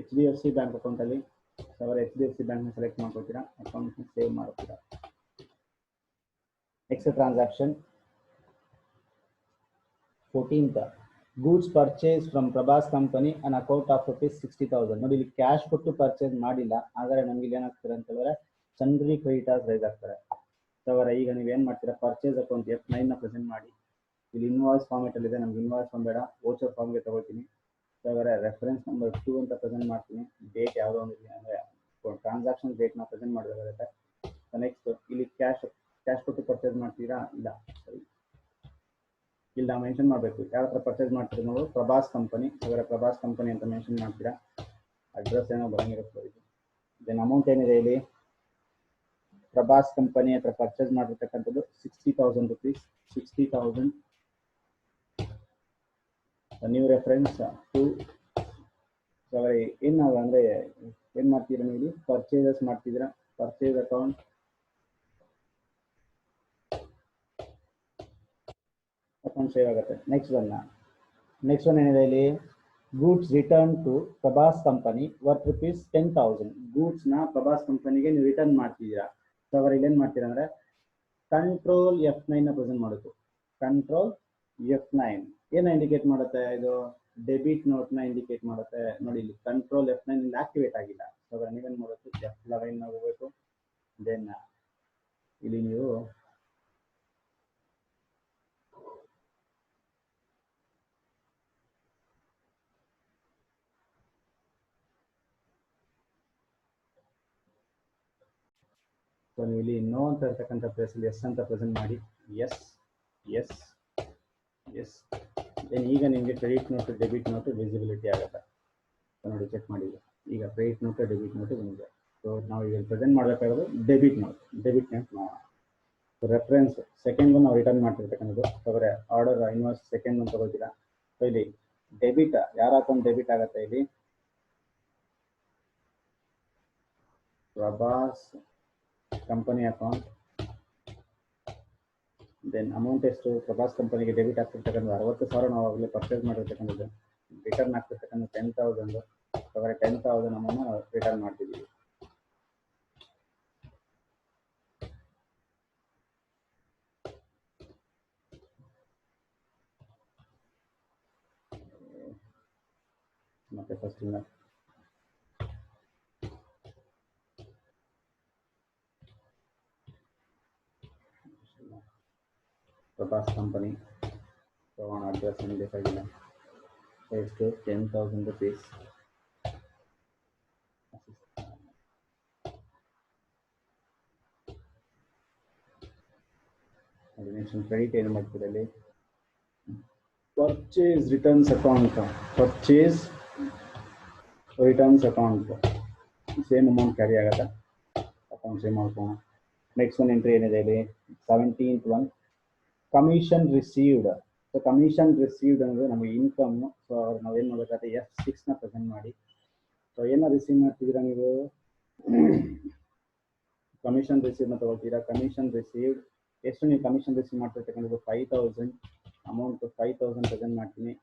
HDFC ಬ್ಯಾಂಕ್ ಅಕೌಂಟ್ ಅಲ್ಲಿ ಅವರ HDFC ಬ್ಯಾಂಕ್ ನ ಸೆಲೆಕ್ಟ್ ಮಾಡ್ಕೊತೀರಾ, ಅಕೌಂಟ್ ಸೇವ್ ಮಾಡ್ತೀರಾ. Next transaction 14th, goods purchase from Prabhas company on account of ₹60,000. ನೋಡಿ ಇಲ್ಲಿ ಕ್ಯಾಶ್ ಕೊಟ್ಟು ಪರ್ಚೇಸ್ ಮಾಡಿಲ್ಲ, ಆದರೆ ನಮ್ಗೆ ಇಲ್ಲಿ ಏನಾಗ್ತಾರೆ ಅಂತ ಹೇಳಿದ್ರೆ ಸನ್ರಿ ಕ್ರೆಡಿಟರ್ಸ್ ರೈಸ್ ಆಗ್ತಾರೆ. ಸೊ ಅವರ ಈಗ ನೀವು ಏನ್ ಮಾಡ್ತೀರಾ, ಪರ್ಚೇಸ್ ಅಕೌಂಟ್ F9 ನ ಪ್ರೆಸೆಂಟ್ ಮಾಡಿ. ಇಲ್ಲಿ ಇನ್ವಾಯ್ಸ್ ಫಾರ್ಮೆಟ್ ಅಲ್ಲಿ ಇದೆ, ನಮ್ಗೆ ಇನ್ವಾಯ್ಸ್ ಫಾರ್ಮ್ ಬೇಡ, ವೋಚರ್ ಫಾರ್ಮ್ಗೆ ತಗೊಳ್ತೀನಿ. ಸೊ ಅವರ ರೆಫರೆನ್ಸ್ ನಂಬರ್ 2 ಅಂತ ಪ್ರೆಸೆಂಟ್ ಮಾಡ್ತೀನಿ. ಡೇಟ್ ಯಾವುದೋ ಒಂದು ಅಂದ್ರೆ ಟ್ರಾನ್ಸಾಕ್ಷನ್ ಡೇಟ್ ನ ಪ್ರೆಸೆಂಟ್ ಮಾಡಬೇಕಾಗುತ್ತೆ. ನೆಕ್ಸ್ಟ್ ಇಲ್ಲಿ ಕ್ಯಾಶ್ ಕೊಟ್ಟು ಪರ್ಚೇಸ್ ಮಾಡ್ತೀರಾ, ಇಲ್ಲ ಸರಿ ಇಲ್ಲ ಮೆನ್ಷನ್ ಮಾಡಬೇಕು, ಯಾವ ಹತ್ರ ಪರ್ಚೇಸ್ ಮಾಡ್ತೀರಿ ನಾವು, ಪ್ರಭಾಸ್ ಕಂಪನಿ. ಅವರ ಪ್ರಭಾಸ್ ಕಂಪನಿ ಅಂತ ಮೆನ್ಷನ್ ಮಾಡ್ತೀರಾ, ಅಡ್ರೆಸ್ ಏನೋ ಬರಂಗಿರುತ್ತೆ. ದೆನ್ ಅಮೌಂಟ್ ಏನಿದೆ ಇಲ್ಲಿ ಪ್ರಭಾಸ್ ಕಂಪನಿ ಹತ್ರ ಪರ್ಚೇಸ್ ಮಾಡಿರ್ತಕ್ಕಂಥದ್ದು 60,000 rupees. 60,000. ನ್ಯೂ ರೆಫರೆನ್ಸ್ ಟು ಏನು ನಾವು ಅಂದರೆ ಏನು ಮಾಡ್ತೀರಾ ನೀವು ಪರ್ಚೇಸಸ್ ಮಾಡ್ತಿದ್ದೀರಾ, ಪರ್ಚೇಸ್ ಅಕೌಂಟ್ ಸೇವ್ ಆಗುತ್ತೆ. ನೆಕ್ಸ್ಟ್ ಒನ್ ಏನಿದೆ ಇಲ್ಲಿ, goods return to Prabhas company worth rupees 10,000. ಗೂಡ್ಸ್ನ ಪ್ರಭಾಸ್ ಕಂಪನಿಗೆ ನೀವು ರಿಟರ್ನ್ ಮಾಡ್ತಿದ್ದೀರಾ. ಸೊ ಅವರ ಇಲ್ಲೇನು ಮಾಡ್ತೀರಾ ಅಂದರೆ ಕಂಟ್ರೋಲ್ F9 ಪ್ರೆಸೆಂಟ್ ಮಾಡೋದು. ಕಂಟ್ರೋಲ್ F9 ಏನು ಇಂಡಿಕೇಟ್ ಮಾಡುತ್ತೆ, ಇದು ಡೆಬಿಟ್ ನೋಟ್ನ ಇಂಡಿಕೇಟ್ ಮಾಡುತ್ತೆ. ನೋಡಿ ಇಲ್ಲಿ ಕಂಟ್ರೋಲ್ F9 ಇಲ್ಲಿ ಆಕ್ಟಿವೇಟ್ ಆಗಿಲ್ಲ. ಸೊ ಅದರ ನೀವೇನು ಮಾಡಬೇಕು, F11 ಹೋಗಬೇಕು. ದೆನ್ ಇಲ್ಲಿ ನೀವು ಇಲ್ಲಿ ನೋ ಅಂತ ಇರ್ತಕ್ಕಂಥ ಪ್ಲೇಸಲ್ಲಿ ಎಸ್ ಅಂತ ಪ್ರೆಸೆಂಟ್ ಮಾಡಿ. S S S. ದೆನ್ ಈಗ ನಿಮಗೆ credit note debit note visibility ಆಗುತ್ತೆ. ಸೊ ನೋಡಿ ಚೆಕ್ ಮಾಡಿ, ಈಗ ಕ್ರೆಡಿಟ್ ನೋಟು ಡೆಬಿಟ್ ನೋಟು ಬಂದಿದೆ. ಸೊ ನಾವು ಈಗ ಪ್ರೆಸೆಂಟ್ ಮಾಡಬೇಕಾಗೋದು ಡೆಬಿಟ್ ನೋಟ್ ನೋಡೋಣ. ಸೊ ರೆಫರೆನ್ಸ್ ಸೆಕೆಂಡ್ ನಾವು ರಿಟರ್ನ್ ಮಾಡ್ತಿರ್ತಕ್ಕಂಥದ್ದು. ಅವರೇ ಆರ್ಡರ್ ಇನ್ವಾಯ್ಸ್ ಸೆಕೆಂಡ್ ಒಂದು ತಗೋತೀರಾ. ಸೊ ಇಲ್ಲಿ ಡೆಬಿಟ್ ಯಾರ ಅಕೌಂಟ್ ಡೆಬಿಟ್ ಆಗುತ್ತೆ, ಇಲ್ಲಿ Prabhas company account. Then amount ಎಷ್ಟು, ಪ್ರಭಾಸ್ ಕಂಪನಿಗೆ ಡೆಬಿಟ್ ಆಗ್ತಿರ್ತಕ್ಕಂಥ 60,000 ನಾವು ಆಗಲೇ ಪರ್ಚೇಸ್ ಮಾಡಿರ್ತಕ್ಕಂಥದ್ದು. ರಿಟರ್ನ್ ಆಗ್ತಿರ್ತಕ್ಕಂಥ 10,000. ಅವರ 10,000 ಅಮೌಂಟ್ ನಾವು ರಿಟರ್ನ್ ಮಾಡ್ತಿದ್ದೀವಿ. ಮತ್ತೆ ಫಸ್ಟ್ ಇಂದ ಪ್ರಭಾಸ್ ಕಂಪನಿ ತಗೋಣ. ಅಡ್ರೆಸ್ ಏನು ಬೇಕಾಗಿಲ್ಲ. ಎಷ್ಟು 10,000 rupees. ನೆಕ್ಸ್ಟ್ ಕ್ರೆಡಿಟ್ ಏನು ಮಾಡ್ತೀರಾ ಇಲ್ಲಿ, purchase returns account. Purchase returns account same amount carry ಆಗುತ್ತೆ. ಅಕೌಂಟ್ ಸೇವ್ ಮಾಡ್ಕೋಣ. ನೆಕ್ಸ್ಟ್ ಒನ್ ಎಂಟ್ರಿ ಏನಿದೆ ಇಲ್ಲಿ 17th one, commission received. So commission received ಅಂದರೆ ನಮಗೆ ಇನ್ಕಮ್. ಸೊ ನಾವೇನು ಮಾಡಬೇಕಾದ್ರೆ F6ನ ಪ್ರೆಸೆಂಟ್ ಮಾಡಿ. ಸೊ ಏನೋ ರಿಸೀವ್ ಮಾಡ್ತಿದ್ದೀರಾ ನೀವು, ಕಮಿಷನ್ ರಿಸೀವ್ನ ತಗೋತೀರಾ. ಕಮಿಷನ್ ರಿಸೀವ್ಡ್ ಎಷ್ಟು ನೀವು ಕಮಿಷನ್ ರಿಸೀವ್ ಮಾಡ್ತಿರ್ತಕ್ಕಂಥದ್ದು 5,000 ಅಮೌಂಟ್ 5,000 ಪ್ರೆಸೆಂಟ್ ಮಾಡ್ತೀನಿ.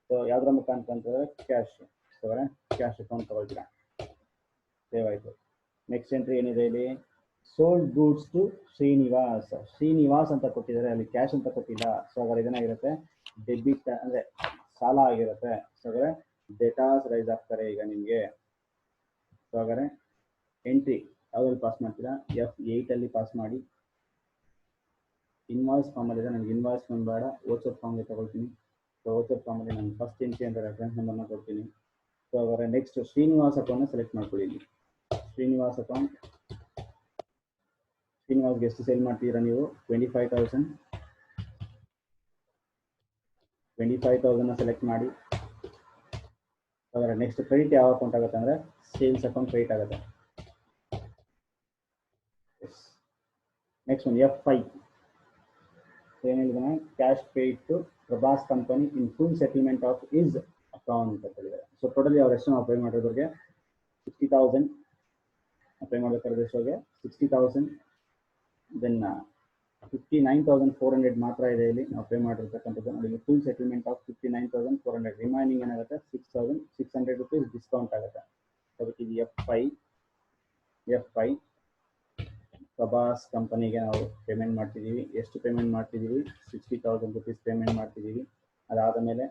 ಸೊ ಯಾವುದರ ಮುಖಾಂತರ ಅಂತಂದರೆ ಕ್ಯಾಶ್. ಸೊ ಕ್ಯಾಶ್ ಅಕೌಂಟ್ ತಗೊಳ್ತೀರಾ. ಸೇವ್ ಆಯಿತು. ನೆಕ್ಸ್ಟ್ ಎಂಟ್ರಿ ಏನಿದೆ ಇಲ್ಲಿ, ಸೋಲ್ಡ್ ಗೂಡ್ಸ್ ಟು ಶ್ರೀನಿವಾಸ್ ಅಂತ ಕೊಟ್ಟಿದ್ದಾರೆ, ಅಲ್ಲಿ ಕ್ಯಾಶ್ ಅಂತ ಕೊಟ್ಟಿಲ್ಲ. ಸೊ ಹಾಗಾದ್ರೆ ಇದೇನಾಗಿರುತ್ತೆ, ಡೆಬಿಟ್ ಅಂದರೆ ಸಾಲ ಆಗಿರುತ್ತೆ. ಸೊ ಹಾಗಾದ್ರೆ ಡೆಟಾಸ್ ರೈಸ್ ಆಗ್ತಾರೆ ಈಗ ನಿಮಗೆ. ಸೊ ಹಾಗಾದ್ರೆ ಎಂಟ್ರಿ ಯಾವ್ದ್ರಲ್ಲಿ ಪಾಸ್ ಮಾಡ್ತೀರಾ, F8 ಪಾಸ್ ಮಾಡಿ. ಇನ್ವಾಯ್ಸ್ ಫಾರ್ಮಲ್ಲಿ ಇದೆ, ನನಗೆ ಇನ್ವಾಯ್ಸ್ ಫಾರ್ಮ್ ಬೇಡ, ವೋಚರ್ ಫಾರ್ಮ್ಗೆ ತಗೊಳ್ತೀನಿ. ಸೊ ವೋಚರ್ ಫಾರ್ಮಲ್ಲಿ ನಾನು ಫಸ್ಟ್ ಎಂಟ್ರಿ ಅಂತ ರೆಫರೆನ್ಸ್ ನಂಬರ್ನ ಕೊಡ್ತೀನಿ. ಸೊ ಹಾಗಾದ್ರೆ ನೆಕ್ಸ್ಟ್ ಶ್ರೀನಿವಾಸ್ ಅಕೌಂಟ್ನ ಸೆಲೆಕ್ಟ್ ಮಾಡ್ಕೊಳ್ಳಿ. ಶ್ರೀನಿವಾಸ್ ಅಕೌಂಟ್, ಶ್ರೀನಿವಾಸ್ಗೆ ಎಷ್ಟು ಸೇಲ್ ಮಾಡ್ತೀರಾ ನೀವು, 25,000 ಸೆಲೆಕ್ಟ್ ಮಾಡಿ. ಅದರ ನೆಕ್ಸ್ಟ್ ಕ್ರೆಡಿಟ್ ಯಾವ ಅಕೌಂಟ್ ಆಗುತ್ತೆ ಅಂದರೆ ಸೇಲ್ಸ್ ಅಕೌಂಟ್ ಕ್ರೆಡಿಟ್ ಆಗುತ್ತೆ. ನೆಕ್ಸ್ಟ್ ಒಂದು F5 ಏನಿದೆ, cash paid to Prabhas company in full settlement of is account ಅಂತ ಹೇಳಿದ್ದಾರೆ. ಸೊ ಟೋಟಲಿ ಅವ್ರು ಎಷ್ಟು ನಾವು ಪೇ ಮಾಡಿರೋರಿಗೆ 60,000 ಪೇ ಮಾಡಬೇಕಾದ್ರೆ ಎಷ್ಟೋಗೆ 60,000. ದೆನ್ 59,400 ಮಾತ್ರ ಇದೆ ಇಲ್ಲಿ ನಾವು ಪೇ ಮಾಡಿರ್ತಕ್ಕಂಥದ್ದು. ನೋಡಿ ಫುಲ್ ಸೆಟಲ್ಮೆಂಟ್ ಆಫ್ 59,400. ರಿಮೈನಿಂಗ್ ಏನಾಗುತ್ತೆ 6,600 rupees ಡಿಸ್ಕೌಂಟ್ ಆಗುತ್ತೆ. ಅದಕ್ಕೆ ಇದು F5 ಪ್ರಭಾಸ್ ಕಂಪನಿಗೆ ನಾವು ಪೇಮೆಂಟ್ ಮಾಡ್ತಿದ್ದೀವಿ. ಎಷ್ಟು ಪೇಮೆಂಟ್ ಮಾಡ್ತಿದ್ದೀವಿ, 60,000 rupees ಪೇಮೆಂಟ್ ಮಾಡ್ತಿದ್ದೀವಿ. ಅದಾದ ಮೇಲೆ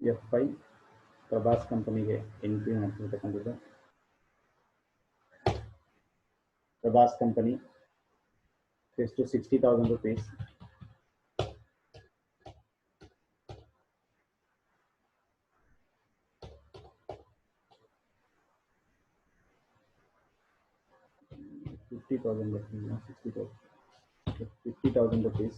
F5 ಪ್ರಭಾಸ್ ಕಂಪನಿಗೆ ಎಂಟ್ರಿ ಮಾಡ್ತಿರ್ತಕ್ಕಂಥದ್ದು. ಪ್ರಭಾಸ್ ಕಂಪನಿ ಎಷ್ಟು 60,000 rupees. 50,000 rupees, not 60,000. 50,000 rupees.